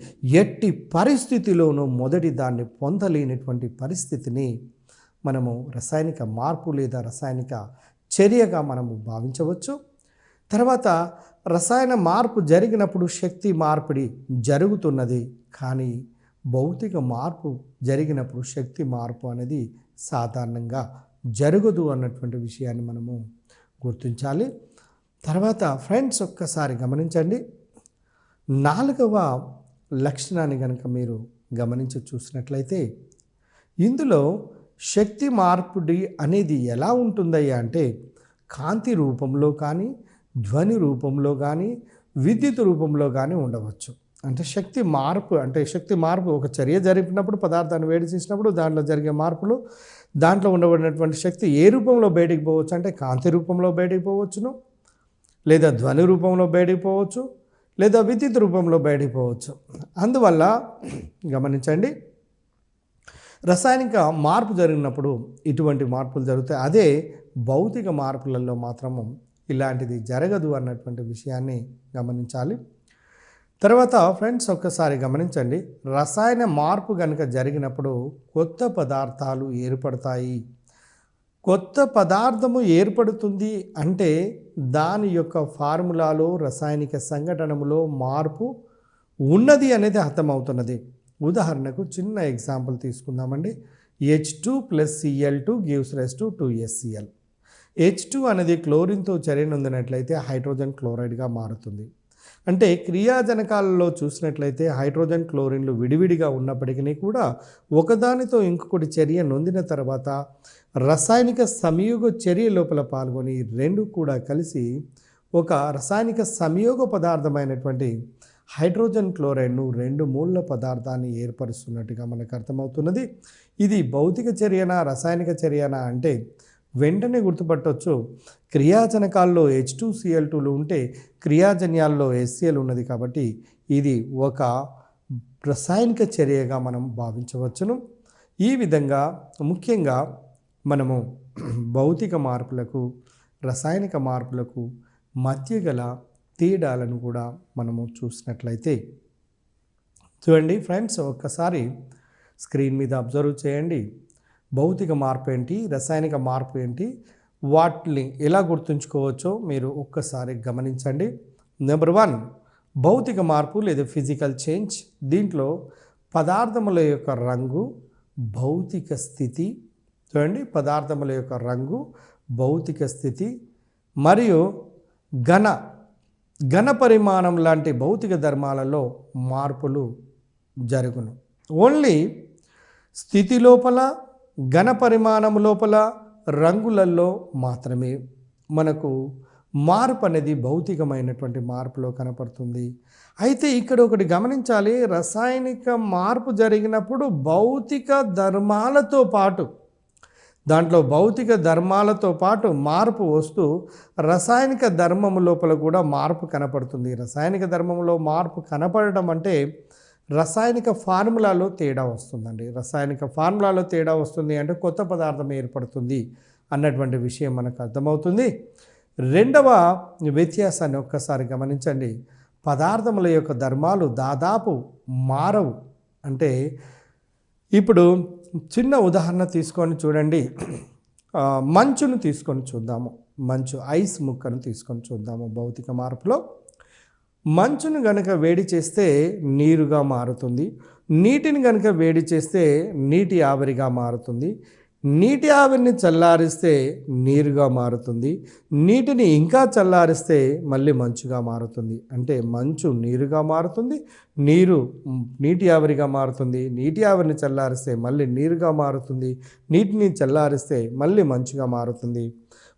ఎట్టి పరిస్థితిలోనూ మొదటి దాన్ని పొందలేనటువంటి పరిస్థితిని మనము రసాయనిక మార్పు లేదా రసాయనిక చర్యగా మనము భావించవచ్చు. తర్వాత రసాయన మార్పు జరిగినప్పుడు శక్తి మార్పిడి జరుగుతున్నది, కానీ భౌతిక మార్పు జరిగినప్పుడు శక్తి మార్పు అనేది సాధారణంగా జరగదు అన్నటువంటి విషయాన్ని మనము గుర్తించాలి. తర్వాత ఫ్రెండ్స్, ఒక్కసారి గమనించండి. 4వ లక్షణాన్ని కనుక మీరు గమనించి చూసినట్లయితే, ఇందులో శక్తి మార్పిడి అనేది ఎలా ఉంటుందయ్యా అంటే, కాంతి రూపంలో కానీ, ధ్వని రూపంలో కానీ, విద్యుత్ రూపంలో కానీ ఉండవచ్చు. అంటే శక్తి మార్పు ఒక చర్య జరిపినప్పుడు, పదార్థాన్ని వేడి చేసినప్పుడు దాంట్లో జరిగే మార్పులు, దాంట్లో ఉండబడినటువంటి శక్తి ఏ రూపంలో బయటికి పోవచ్చు అంటే, కాంతి రూపంలో బయటికి పోవచ్చును, లేదా ధ్వని రూపంలో బయటికి పోవచ్చు, లేదా విద్యుత్ రూపంలో బయటికి పోవచ్చు. అందువల్ల గమనించండి, రసాయనిక మార్పు జరిగినప్పుడు ఇటువంటి మార్పులు జరుగుతాయి. అదే భౌతిక మార్పులలో మాత్రము ఇలాంటిది జరగదు అన్నటువంటి విషయాన్ని గమనించాలి. తర్వాత ఫ్రెండ్స్, ఒక్కసారి గమనించండి. రసాయన మార్పు కనుక జరిగినప్పుడు కొత్త పదార్థాలు ఏర్పడతాయి. కొత్త పదార్థము ఏర్పడుతుంది అంటే దాని యొక్క ఫార్ములాలో, రసాయనిక సంఘటనలో మార్పు ఉన్నది అనేది అర్థమవుతున్నది. ఉదాహరణకు చిన్న ఎగ్జాంపుల్ తీసుకుందామండి. H2 + Cl2 gives rise to 2HCl. H2 అనేది క్లోరిన్తో చర్య నొందినట్లయితే హైడ్రోజన్ క్లోరైడ్గా మారుతుంది. అంటే క్రియాజనకాలలో చూసినట్లయితే హైడ్రోజన్ క్లోరిన్లు విడివిడిగా ఉన్నప్పటికీ కూడా ఒకదానితో ఇంకొకటి చర్య నొందిన తర్వాత రసాయనిక సంయోగ చర్య లోపల పాల్గొని రెండు కూడా కలిసి ఒక రసాయనిక సంయోగ పదార్థమైనటువంటి హైడ్రోజన్ క్లోరైడ్ను 2 మూల పదార్థాన్ని ఏర్పరుస్తున్నట్టుగా మనకు అర్థమవుతున్నది. ఇది భౌతిక చర్యనా రసాయనిక చర్యనా అంటే వెంటనే గుర్తుపట్టవచ్చు. క్రియాజనకాల్లో H2Cl2లు ఉంటే క్రియాజన్యాల్లో HCl ఉన్నది కాబట్టి ఇది ఒక రసాయనిక చర్యగా మనం భావించవచ్చును. ఈ విధంగా ముఖ్యంగా మనము భౌతిక మార్పులకు, రసాయనిక మార్పులకు మధ్య గల తేడాలను కూడా మనము చూసినట్లయితే, చూడండి ఫ్రెండ్స్, ఒక్కసారి స్క్రీన్ మీద అబ్జర్వ్ చేయండి. భౌతిక మార్పు ఏంటి, రసాయనిక మార్పు ఏంటి, వాటిని ఎలా గుర్తుంచుకోవచ్చో మీరు ఒక్కసారి గమనించండి. నెంబర్ 1, భౌతిక మార్పు లేదా ఫిజికల్ చేంజ్. దీంట్లో పదార్థముల యొక్క రంగు, భౌతిక స్థితి, చూడండి, పదార్థముల యొక్క రంగు, భౌతిక స్థితి మరియు ఘన పరిమాణం లాంటి భౌతిక ధర్మాలలో మార్పులు జరుగును. ఓన్లీ స్థితి లోపల, ఘన పరిమాణం లోపల, రంగులలో మాత్రమే మనకు మార్పు అనేది భౌతికమైనటువంటి మార్పులో కనపడుతుంది. అయితే ఇక్కడ ఒకటి గమనించాలి. రసాయనిక మార్పు జరిగినప్పుడు భౌతిక ధర్మాలతో పాటు, దాంట్లో భౌతిక ధర్మాలతో పాటు మార్పు వస్తూ రసాయనిక ధర్మము లోపల కూడా మార్పు కనపడుతుంది. రసాయనిక ధర్మంలో మార్పు కనపడడం అంటే రసాయనిక ఫార్ములాలో తేడా వస్తుందండి. రసాయనిక ఫార్ములాలో తేడా వస్తుంది అంటే కొత్త పదార్థం ఏర్పడుతుంది అన్నటువంటి విషయం మనకు అర్థమవుతుంది. రెండవ వ్యత్యాసాన్ని ఒక్కసారి గమనించండి. పదార్థముల యొక్క ధర్మాలు దాదాపు మారవు. అంటే ఇప్పుడు చిన్న ఉదాహరణ తీసుకొని చూడండి. మంచును తీసుకొని చూద్దాము. మంచు, ఐస్ ముక్కను తీసుకొని చూద్దాము. భౌతిక మార్పులో మంచును గనక వేడి చేస్తే నీరుగా మారుతుంది. నీటిని గనక వేడి చేస్తే నీటి ఆవిరిగా మారుతుంది. నీటి ఆవిరిని చల్లారిస్తే నీరుగా మారుతుంది. నీటిని ఇంకా చల్లారిస్తే మళ్ళీ మంచుగా మారుతుంది. అంటే మంచు నీరుగా మారుతుంది, నీరు నీటి ఆవిరిగా మారుతుంది. నీటి ఆవిరిని చల్లారిస్తే మళ్ళీ నీరుగా మారుతుంది. నీటిని చల్లారిస్తే మళ్ళీ మంచుగా మారుతుంది.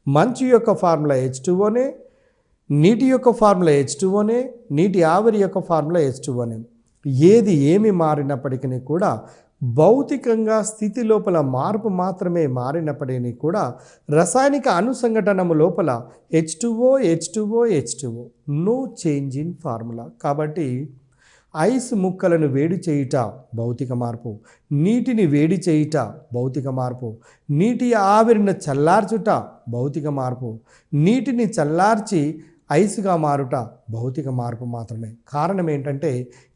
మంచు యొక్క ఫార్ములా H2Oనే, నీటి యొక్క ఫార్ములా H2Oనే, నీటి ఆవిరి యొక్క ఫార్ములా H2Oనే. ఏది ఏమి మారినప్పటికీ కూడా భౌతికంగా స్థితి లోపల మార్పు మాత్రమే మారినప్పటికీ కూడా రసాయనిక అనుసంఘటనము లోపల H2O no change in formula. కాబట్టి ఐస్ ముక్కలను వేడి చేయుట భౌతిక మార్పు, నీటిని వేడి చేయుట భౌతిక మార్పు, నీటి ఆవిరిని చల్లార్చుట భౌతిక మార్పు, నీటిని చల్లార్చి ఐస్గా మారుట భౌతిక మార్పు మాత్రమే. కారణం ఏంటంటే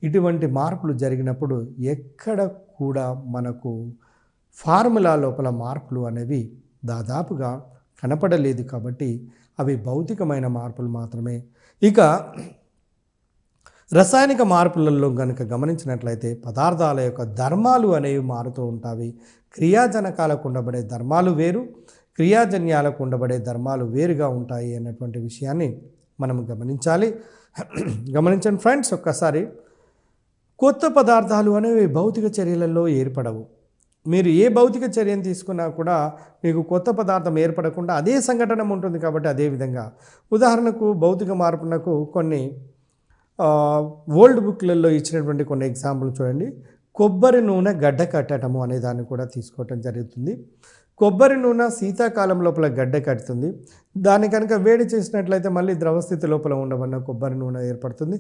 ఇటువంటి మార్పులు జరిగినప్పుడు ఎక్కడ కూడా మనకు ఫార్ములా లోపల మార్పులు అనేవి దాదాపుగా కనపడలేదు. కాబట్టి అవి భౌతికమైన మార్పులు మాత్రమే. ఇక రసాయనిక మార్పులలో కనుక గమనించినట్లయితే పదార్థాల యొక్క ధర్మాలు అనేవి మారుతూ ఉంటాయి. క్రియాజనకాలకు ఉండబడే ధర్మాలు వేరు, క్రియాజన్యాలకు ఉండబడే ధర్మాలు వేరుగా ఉంటాయి అన్నటువంటి విషయాన్ని మనం గమనించాలి. గమనించండి ఫ్రెండ్స్, ఒక్కసారి కొత్త పదార్థాలు అనేవి భౌతిక చర్యలలో ఏర్పడవు. మీరు ఏ భౌతిక చర్యను తీసుకున్నా కూడా మీకు కొత్త పదార్థం ఏర్పడకుండా అదే సంఘటన ఉంటుంది. కాబట్టి అదేవిధంగా ఉదాహరణకు భౌతిక మార్పునకు కొన్ని ఓల్డ్ బుక్లలో ఇచ్చినటువంటి కొన్ని ఎగ్జాంపుల్ చూడండి. కొబ్బరి నూనె గడ్డ కట్టడము అనే దాన్ని కూడా తీసుకోవటం జరుగుతుంది. కొబ్బరి నూనె శీతాకాలం లోపల గడ్డ కడుతుంది. దాన్ని కనుక వేడి చేసినట్లయితే మళ్ళీ ద్రవస్థితి లోపల ఉండబడిన కొబ్బరి నూనె ఏర్పడుతుంది.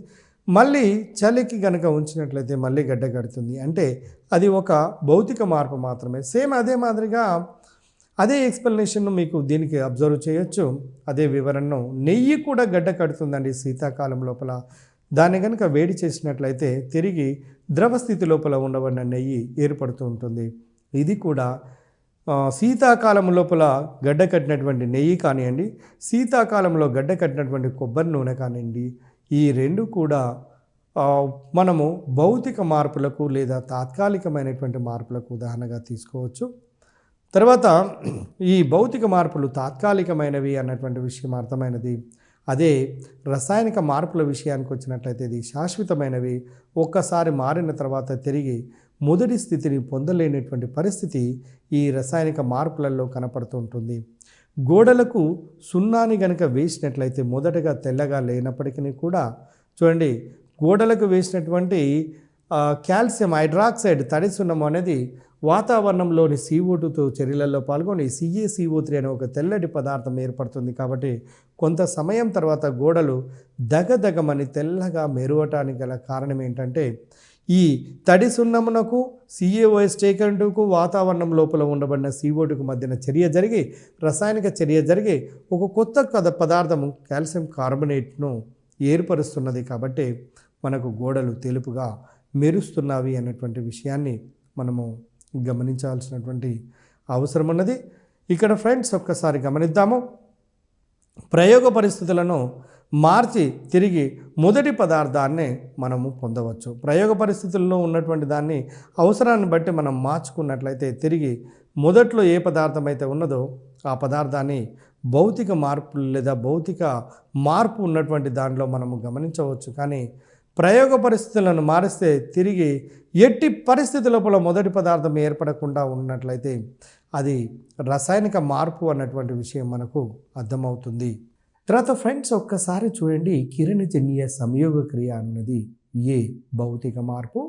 మళ్ళీ చలికి కనుక ఉంచినట్లయితే మళ్ళీ గడ్డ కడుతుంది. అంటే అది ఒక భౌతిక మార్పు మాత్రమే. సేమ్ అదే మాదిరిగా అదే ఎక్స్ప్లెనేషన్ మీకు దీనికి అబ్జర్వ్ చేయొచ్చు. అదే వివరణను నెయ్యి కూడా గడ్డ కడుతుందండి శీతాకాలం లోపల. దాన్ని కనుక వేడి చేసినట్లయితే తిరిగి ద్రవస్థితి లోపల ఉండబడిన నెయ్యి ఏర్పడుతూ ఉంటుంది. ఇది కూడా శీతాకాలం లోపల గడ్డ కట్టినటువంటి నెయ్యి కానివ్వండి, శీతాకాలంలో గడ్డ కట్టినటువంటి కొబ్బరి నూనె కానివ్వండి, ఈ రెండు కూడా మనము భౌతిక మార్పులకు లేదా తాత్కాలికమైనటువంటి మార్పులకు ఉదాహరణగా తీసుకోవచ్చు. తర్వాత ఈ భౌతిక మార్పులు తాత్కాలికమైనవి అన్నటువంటి విషయం అర్థమైనది. అదే రసాయనిక మార్పుల విషయానికి వచ్చినట్లయితే ఇది శాశ్వతమైనవి. ఒక్కసారి మారిన తర్వాత తిరిగి మొదటి స్థితిని పొందలేనటువంటి పరిస్థితి ఈ రసాయనిక మార్పులలో కనపడుతూ ఉంటుంది. గోడలకు సున్నాని గనక వేసినట్లయితే మొదటగా తెల్లగా లేనప్పటికీ కూడా చూడండి, గోడలకు వేసినటువంటి కాల్షియం హైడ్రాక్సైడ్ తడి సున్నం అనేది వాతావరణంలోని CO2తో చర్యలలో పాల్గొని CaCO3 అనే ఒక తెల్లటి పదార్థం ఏర్పడుతుంది. కాబట్టి కొంత సమయం తర్వాత గోడలు దగదగమని తెల్లగా మెరువటానికి గల కారణం ఏంటంటే ఈ తడి సున్నమునకు CaOH టేకన్కు వాతావరణం లోపల ఉండబడిన CO2కు మధ్యన చర్య జరిగి రసాయనిక చర్య జరిగి ఒక కొత్త పదార్థము కాల్షియం కార్బోనేట్ను ఏర్పరుస్తున్నది. కాబట్టి మనకు గోడలు తెలుపుగా మెరుస్తున్నవి అన్నటువంటి విషయాన్ని మనము గమనించాల్సినటువంటి అవసరం ఉన్నది. ఇక్కడ ఫ్రెండ్స్ ఒక్కసారి గమనిద్దాము. ప్రయోగ పరిస్థితులను మార్చి తిరిగి మొదటి పదార్థాన్ని మనము పొందవచ్చు. ప్రయోగ పరిస్థితుల్లో ఉన్నటువంటి దాన్ని అవసరాన్ని బట్టి మనం మార్చుకున్నట్లయితే తిరిగి మొదట్లో ఏ పదార్థం అయితే ఉన్నదో ఆ పదార్థాన్ని భౌతిక మార్పులు లేదా భౌతిక మార్పు ఉన్నటువంటి దాంట్లో మనము గమనించవచ్చు. కానీ ప్రయోగ పరిస్థితులను మారిస్తే తిరిగి ఎట్టి పరిస్థితి లోపల మొదటి పదార్థం ఏర్పడకుండా ఉన్నట్లయితే అది రసాయనిక మార్పు అన్నటువంటి విషయం మనకు అర్థమవుతుంది. తర్వాత ఫ్రెండ్స్ ఒక్కసారి చూడండి, కిరణజన్య సంయోగ క్రియ అన్నది ఏ భౌతిక మార్పు,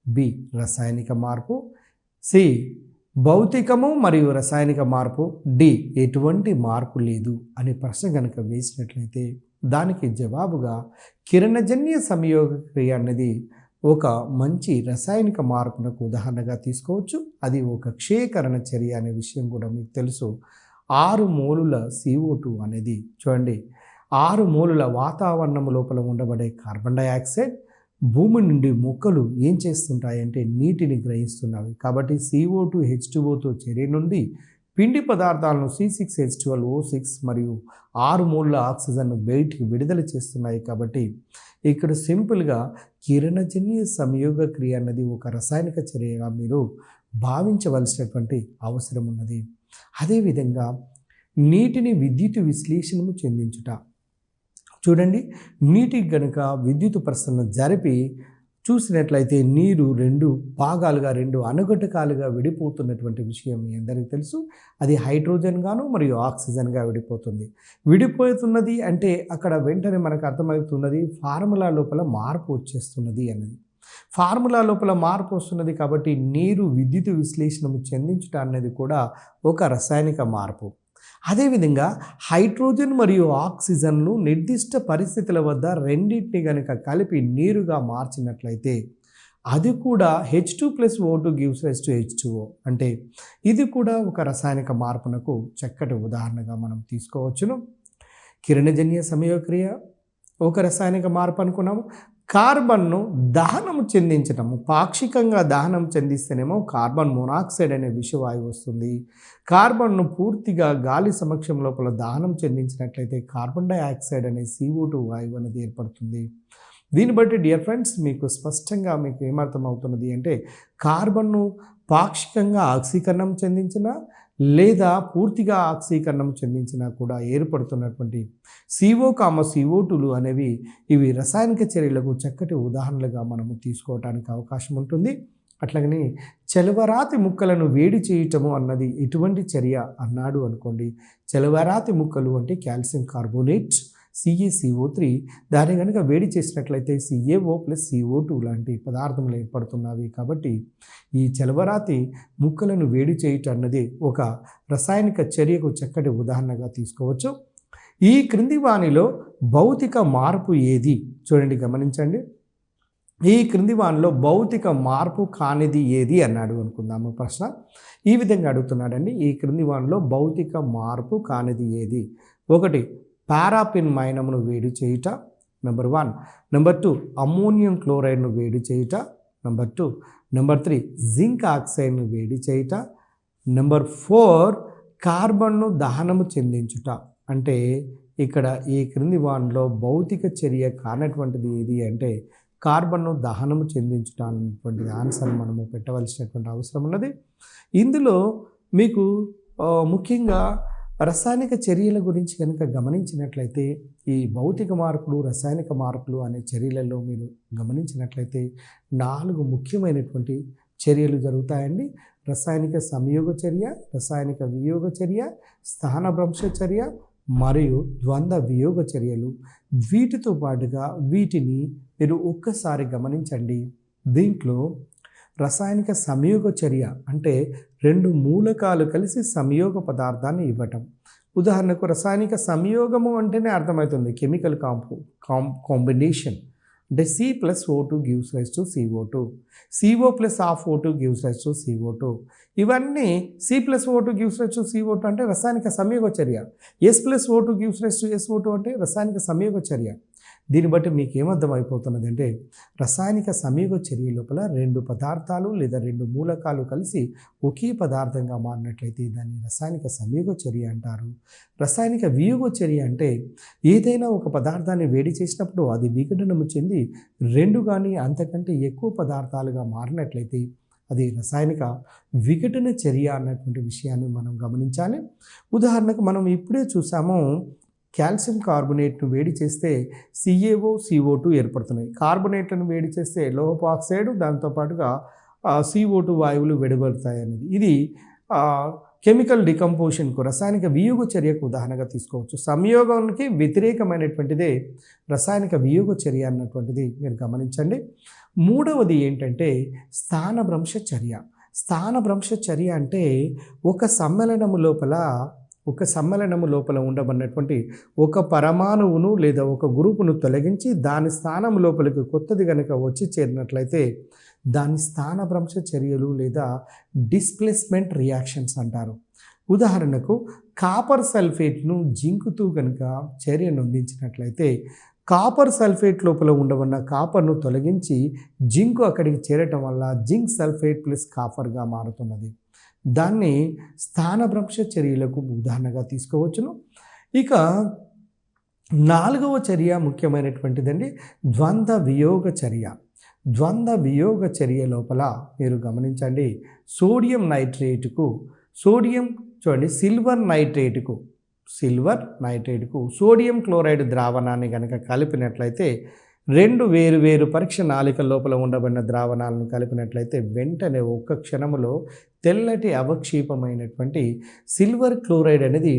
బి రసాయనిక మార్పు, సి భౌతికము మరియు రసాయనిక మార్పు, డి ఎటువంటి మార్పు లేదు అనే ప్రశ్న కనుక వేసినట్లయితే దానికి జవాబుగా కిరణజన్య సంయోగ క్రియ అన్నది ఒక మంచి రసాయనిక మార్పునకు ఉదాహరణగా తీసుకోవచ్చు. అది ఒక క్షయకరణ చర్య అనే విషయం కూడా మీకు తెలుసు. 6 మోలుల CO2 అనేది చూడండి, 6 మోలుల వాతావరణం లోపల ఉండబడే కార్బన్ డైఆక్సైడ్ భూమి నుండి మొక్కలు ఏం చేస్తుంటాయంటే నీటిని గ్రహిస్తున్నవి. కాబట్టి CO2 H2Oతో చర్య నుండి పిండి పదార్థాలను C6H12O6 మరియు 6 మోల్ల ఆక్సిజన్ను బయటికి విడుదల చేస్తున్నాయి. కాబట్టి ఇక్కడ సింపుల్గా కిరణజన్య సంయోగ క్రియ అన్నది ఒక రసాయనిక చర్యగా మీరు భావించవలసినటువంటి అవసరం ఉన్నది. అదేవిధంగా నీటిని విద్యుత్ విశ్లేషణము చెందించుట. చూడండి, నీటికి గనుక విద్యుత్ ప్రసరణ జరిపి చూసినట్లయితే నీరు రెండు భాగాలుగా, రెండు అణుఘటకాలుగా విడిపోతున్నటువంటి విషయం మీ అందరికీ తెలుసు. అది హైడ్రోజన్ గాను మరియు ఆక్సిజన్గా విడిపోతుంది. విడిపోతున్నది అంటే అక్కడ వెంటనే మనకు అర్థమవుతున్నది ఫార్ములా లోపల మార్పు వచ్చేస్తున్నది అన్నది. ఫార్ములా లోపల మార్పు వస్తున్నది కాబట్టి నీరు విద్యుత్ విశ్లేషణము చెందించుట అనేది కూడా ఒక రసాయనిక మార్పు. అదేవిధంగా హైడ్రోజన్ మరియు ఆక్సిజన్ను నిర్దిష్ట పరిస్థితుల వద్ద రెండింటిని కనుక కలిపి నీరుగా మార్చినట్లయితే అది కూడా H2+O2 gives rise to H2O. అంటే ఇది కూడా ఒక రసాయనిక మార్పునకు చక్కటి ఉదాహరణగా మనం తీసుకోవచ్చును. కిరణజన్య సంయోగక్రియ ఒక రసాయనిక మార్పు అనుకున్నాము. కార్బన్ను దహనము చెందించటము, పాక్షికంగా దహనం చెందిస్తేనేమో కార్బన్ మోనాక్సైడ్ అనే విషవాయువు వస్తుంది. కార్బన్ను పూర్తిగా గాలి సమక్షం లోపల దహనం చెందించినట్లయితే కార్బన్ డైఆక్సైడ్ అనే CO2 వాయువు అనేది ఏర్పడుతుంది. దీన్ని బట్టి డియర్ ఫ్రెండ్స్ మీకు స్పష్టంగా మీకు ఏమర్థం అవుతున్నది అంటే కార్బన్ను పాక్షికంగా ఆక్సీకరణం చెందించిన లేదా పూర్తిగా ఆక్సీకరణం చెందించినా కూడా ఏర్పడుతున్నటువంటి CO2లు అనేవి ఇవి రసాయనిక చర్యలకు చక్కటి ఉదాహరణలుగా మనము తీసుకోవడానికి అవకాశం ఉంటుంది. అట్లాగనే చలవరాతి ముక్కలను వేడి చేయటము అన్నది ఎటువంటి చర్య అన్నాడు అనుకోండి. చలవరాతి ముక్కలు అంటే కాల్షియం కార్బోనేట్ CaCO3 దాన్ని కనుక వేడి చేసినట్లయితే CaO+CO2 లాంటి పదార్థములు ఏర్పడుతున్నవి. కాబట్టి ఈ చలవరాతి ముక్కలను వేడి చేయటం అన్నది ఒక రసాయనిక చర్యకు చక్కటి ఉదాహరణగా తీసుకోవచ్చు. ఈ క్రింది వానిలో భౌతిక మార్పు ఏది? చూడండి, గమనించండి. ఈ క్రింది వానిలో భౌతిక మార్పు కానిది ఏది అన్నాడు అనుకుందాము. ప్రశ్న ఈ విధంగా అడుగుతున్నాడండి. ఈ క్రింది వానిలో భౌతిక మార్పు కానిది ఏది? 1 పారాఫిన్ మైనమును వేడి చేయుట, నెంబర్ 1. నెంబర్ 2 అమ్మోనియం క్లోరైడ్ను వేడి చేయుట, నెంబర్ 2. నెంబర్ 3 జింక్ ఆక్సైడ్ను వేడి చేయుట, నెంబర్ 4 కార్బన్ను దహనము చెందించుట. అంటే ఇక్కడ ఈ క్రింది వానిలో భౌతిక చర్య కానటువంటిది ఏది అంటే కార్బన్ను దహనము చెందించుట అన్నటువంటి ఆన్సర్ మనము పెట్టవలసినటువంటి అవసరం ఉన్నది. ఇందులో మీకు ముఖ్యంగా రసాయనిక చర్యల గురించి కనుక గమనించినట్లయితే ఈ భౌతిక మార్పులు, రసాయనిక మార్పులు అనే చర్యలలో మీరు గమనించినట్లయితే 4 ముఖ్యమైనటువంటి చర్యలు జరుగుతాయండి. రసాయనిక సంయోగ చర్య, రసాయనిక వియోగ చర్య, స్థానభ్రంశ చర్య మరియు ద్వంద్వ వియోగ చర్యలు. వీటితో పాటుగా వీటిని మీరు ఒక్కసారి గమనించండి. దీంట్లో రసాయనిక సంయోగ చర్య అంటే 2 మూలకాలు కలిసి సంయోగ పదార్థాన్ని ఇవ్వటం. ఉదాహరణకు రసాయనిక సంయోగము అంటేనే అర్థమవుతుంది కెమికల్ కాంబినేషన్. అంటే C+O2 gives rise to CO2, CO+O2 gives rise to CO2. ఇవన్నీ C+O2 gives rise to CO2 అంటే రసాయనిక సంయోగ చర్య. S+O2 gives rise to SO2 అంటే రసాయనిక సంయోగ చర్య. దీన్ని బట్టి మీకు ఏమర్థమైపోతున్నది అంటే రసాయనిక సంయోగ చర్య లోపల 2 పదార్థాలు లేదా 2 మూలకాలు కలిసి ఒకే పదార్థంగా మారినట్లయితే దాన్ని రసాయనిక సంయోగ చర్య అంటారు. రసాయనిక వియోగ చర్య అంటే ఏదైనా ఒక పదార్థాన్ని వేడి చేసినప్పుడు అది విఘటనము చెంది 2 కానీ అంతకంటే ఎక్కువ పదార్థాలుగా మారినట్లయితే అది రసాయనిక విఘటన చర్య అన్నటువంటి విషయాన్ని మనం గమనించాలి. ఉదాహరణకు మనం ఇప్పుడే చూసాము, కాల్షియం కార్బోనేట్ను వేడి చేస్తే CaO CO2 ఏర్పడుతున్నాయి. కార్బోనేట్లను వేడి చేస్తే లోహపు ఆక్సైడ్, దాంతోపాటుగా CO2 వాయువులు వెలువడతాయి అనేది. ఇది కెమికల్ డికంపోజిషన్కు, రసాయనిక వియోగ చర్యకు ఉదాహరణగా తీసుకోవచ్చు. సంయోగానికి వ్యతిరేకమైనటువంటిదే రసాయనిక వియోగ చర్య అన్నటువంటిది మీరు గమనించండి. 3వది ఏంటంటే స్థానభ్రంశ చర్య. స్థానభ్రంశ చర్య అంటే ఒక సమ్మేళనము లోపల ఉండబడినటువంటి ఒక పరమాణువును లేదా ఒక గ్రూపును తొలగించి దాని స్థానం లోపలికి కొత్తది కనుక వచ్చి చేరినట్లయితే దాని స్థానభ్రంశ చర్యలు లేదా డిస్ప్లేస్మెంట్ రియాక్షన్స్ అంటారు. ఉదాహరణకు కాపర్ సల్ఫేట్ను జింకుతో కనుక చర్యను అందించినట్లయితే కాపర్ సల్ఫేట్ లోపల ఉండవన్న కాపర్ను తొలగించి జింకు అక్కడికి చేరటం వల్ల జింక్ సల్ఫేట్ ప్లస్ కాపర్గా మారుతున్నది. దాన్ని స్థానభ్రంశ చర్యలకు ఉదాహరణగా తీసుకోవచ్చును. ఇక నాలుగవ చర్య ముఖ్యమైనటువంటిదండి, ద్వంద్వ వియోగ చర్య. ద్వంద్వ వియోగ చర్య లోపల మీరు గమనించండి, సోడియం నైట్రేటుకు సోడియం చూడండి సిల్వర్ నైట్రేటుకు సోడియం క్లోరైడ్ ద్రావణాన్ని కనుక కలిపినట్లయితే, రెండు వేరు వేరు పరీక్ష నాళికల లోపల ఉండబడిన ద్రావణాలను కలిపినట్లయితే వెంటనే ఒక్క క్షణములో తెల్లటి అవక్షేపమైనటువంటి సిల్వర్ క్లోరైడ్ అనేది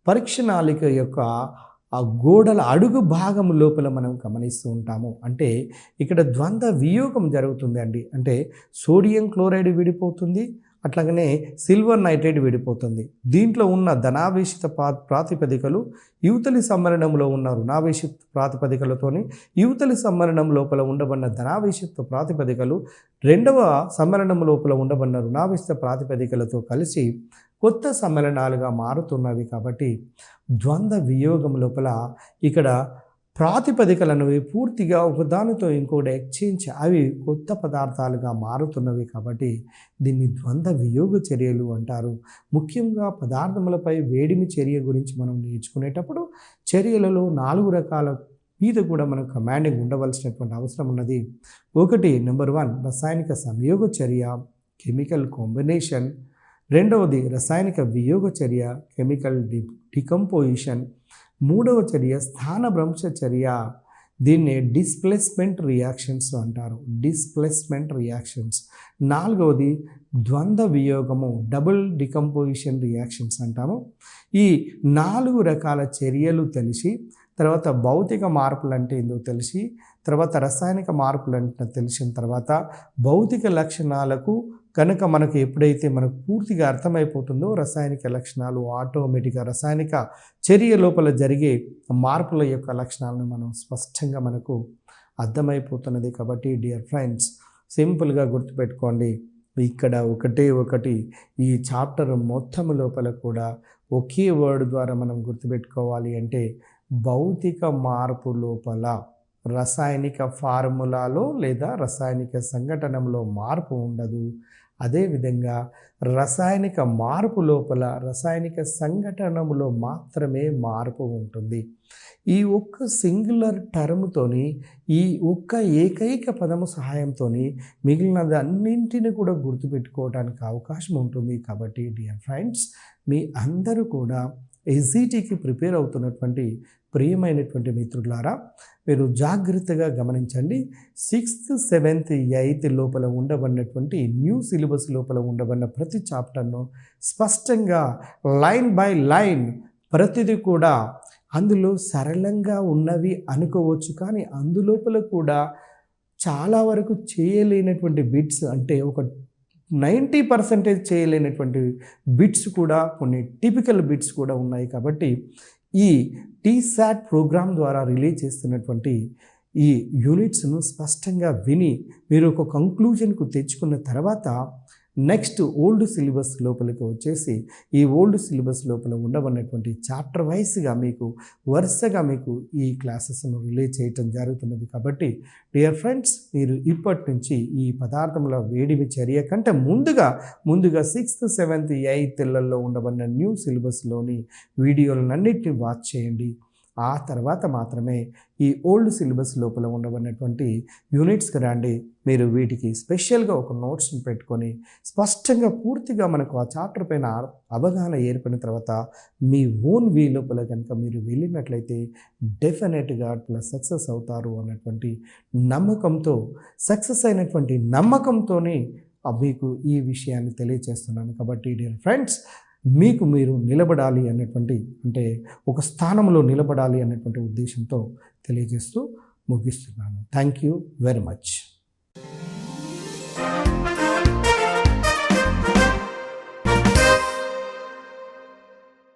పరీక్ష నాళిక యొక్క ఆ గోడల అడుగు భాగం లోపల మనం గమనిస్తూ ఉంటాము. అంటే ఇక్కడ ద్వంద్వ వియోగం జరుగుతుంది అండి. అంటే సోడియం క్లోరైడ్ విడిపోతుంది, అట్లాగనే సిల్వర్ నైట్రేట్ విడిపోతుంది. దీంట్లో ఉన్న ధనావేశిత ప్రాతిపదికలు యువతలి సమ్మరణంలో ఉన్న రుణావేశిత ప్రాతిపదికలతోని యువతలి సమ్మరణం లోపల ఉండబడిన ధనావేశిత ప్రాతిపదికలు రెండవ సమ్మరణం లోపల ఉండబడిన రుణావేశిత ప్రాతిపదికలతో కలిసి కొత్త సమ్మేళనాలుగా మారుతున్నవి. కాబట్టి ద్వంద్వ వియోగం లోపల ఇక్కడ ప్రాతిపదికలను పూర్తిగా ఒకదానితో ఇంకోటి ఎక్స్చేంజ్ అవి కొత్త పదార్థాలుగా మారుతున్నవి. కాబట్టి దీన్ని ద్వంద్వ వియోగ చర్యలు అంటారు. ముఖ్యంగా పదార్థములపై వేడిమి చర్య గురించి మనం నేర్చుకునేటప్పుడు చర్యలలో 4 రకాల మీద కూడా మనం కమాండింగ్ ఉండవలసినటువంటి అవసరం ఉన్నది. ఒకటి నెంబర్ 1 రసాయనిక సంయోగ చర్య, కెమికల్ కాంబినేషన్. రెండవది రసాయనిక వియోగ చర్య, కెమికల్ డికంపోజిషన్. మూడవ చర్య స్థానభ్రంశ చర్య, దీన్ని డిస్ప్లేస్మెంట్ రియాక్షన్స్ అంటారు, డిస్ప్లేస్మెంట్ రియాక్షన్స్. నాలుగవది ద్వంద్వ వియోగము, డబుల్ డికంపోజిషన్ రియాక్షన్స్ అంటాము. ఈ 4 రకాల చర్యలు తెలిసి, తర్వాత భౌతిక మార్పులు అంటే ఏందో తెలిసి, తర్వాత రసాయనిక మార్పులు అంటే తెలిసిన తర్వాత భౌతిక లక్షణాలకు కనుక మనకు ఎప్పుడైతే మనకు పూర్తిగా అర్థమైపోతుందో రసాయనిక లక్షణాలు ఆటోమేటిక్గా రసాయనిక చర్య లోపల జరిగే మార్పుల యొక్క లక్షణాలను మనం స్పష్టంగా మనకు అర్థమైపోతున్నది. కాబట్టి డియర్ ఫ్రెండ్స్, సింపుల్గా గుర్తుపెట్టుకోండి, ఇక్కడ ఒకటి ఈ చాప్టర్ మొత్తం లోపల కూడా ఒకే వర్డ్ ద్వారా మనం గుర్తుపెట్టుకోవాలి. అంటే భౌతిక మార్పు లోపల రసాయనిక ఫార్ములాలో లేదా రసాయనిక సంఘటనలో మార్పు ఉండదు. అదేవిధంగా రసాయనిక మార్పు లోపల రసాయనిక సంఘటనలో మాత్రమే మార్పు ఉంటుంది. ఈ ఒక్క సింగులర్ టర్మ్తోని, ఈ ఒక్క ఏకైక పదము సహాయంతోని మిగిలినది అన్నింటినీ కూడా గుర్తుపెట్టుకోవడానికి అవకాశం ఉంటుంది. కాబట్టి డియర్ ఫ్రెండ్స్, మీ అందరూ కూడా ఎస్జిటికి ప్రిపేర్ అవుతున్నటువంటి ప్రియమైనటువంటి మిత్రులారా, మీరు జాగ్రత్తగా గమనించండి. 6th, 7th, 8th లోపల ఉండబడినటువంటి న్యూ సిలబస్ లోపల ఉండబడిన ప్రతి చాప్టర్ను స్పష్టంగా లైన్ బై లైన్ ప్రతిదీ కూడా అందులో సరళంగా ఉన్నవి అనుకోవచ్చు, కానీ అందులోపల కూడా చాలా వరకు చేయలేనటువంటి బిట్స్, అంటే ఒక 90% చేయలేనటువంటి బిట్స్ కూడా, కొన్ని టిపికల్ బిట్స్ కూడా ఉన్నాయి. కాబట్టి ఈ టీసాట్ ప్రోగ్రామ్ ద్వారా రిలీజ్ చేస్తున్నటువంటి ఈ యూనిట్స్ను స్పష్టంగా విని మీరు ఒక కంక్లూజన్కు తెచ్చుకున్న తర్వాత నెక్స్ట్ ఓల్డ్ సిలబస్ లోపలికి వచ్చేసి ఈ ఓల్డ్ సిలబస్ లోపల ఉండబడినటువంటి చాప్టర్ వైస్గా మీకు వరుసగా మీకు ఈ క్లాసెస్ను రిలీజ్ చేయటం జరుగుతున్నది. కాబట్టి డియర్ ఫ్రెండ్స్, మీరు ఇప్పటి నుంచి ఈ పదార్థముల వేడిమి చర్య కంటే ముందుగా 6th, 7th, 8thలలో ఉండబడిన న్యూ సిలబస్లోని వీడియోలన్నింటినీ వాచ్ చేయండి. ఆ తర్వాత మాత్రమే ఈ ఓల్డ్ సిలబస్ లోపల ఉండబడినటువంటి యూనిట్స్కి రండి. మీరు వీటికి స్పెషల్గా ఒక నోట్స్ని పెట్టుకొని స్పష్టంగా పూర్తిగా మనకు ఆ చాప్టర్ పైన అవగాహన ఏర్పడిన తర్వాత మీ ఓన్ వే లోపల కనుక మీరు వెళ్ళినట్లయితే డెఫినెట్గా అట్లా సక్సెస్ అవుతారు అన్నటువంటి నమ్మకంతో, సక్సెస్ అయినటువంటి నమ్మకంతోనే మీకు ఈ విషయాన్ని తెలియజేస్తున్నాను. కాబట్టి డియర్ ఫ్రెండ్స్, మీకు మీరు నిలబడాలి అన్నటువంటి, అంటే ఒక స్థానంలో నిలబడాలి అన్నటువంటి ఉద్దేశంతో తెలియజేస్తూ ముగిస్తున్నాను. Thank you very much.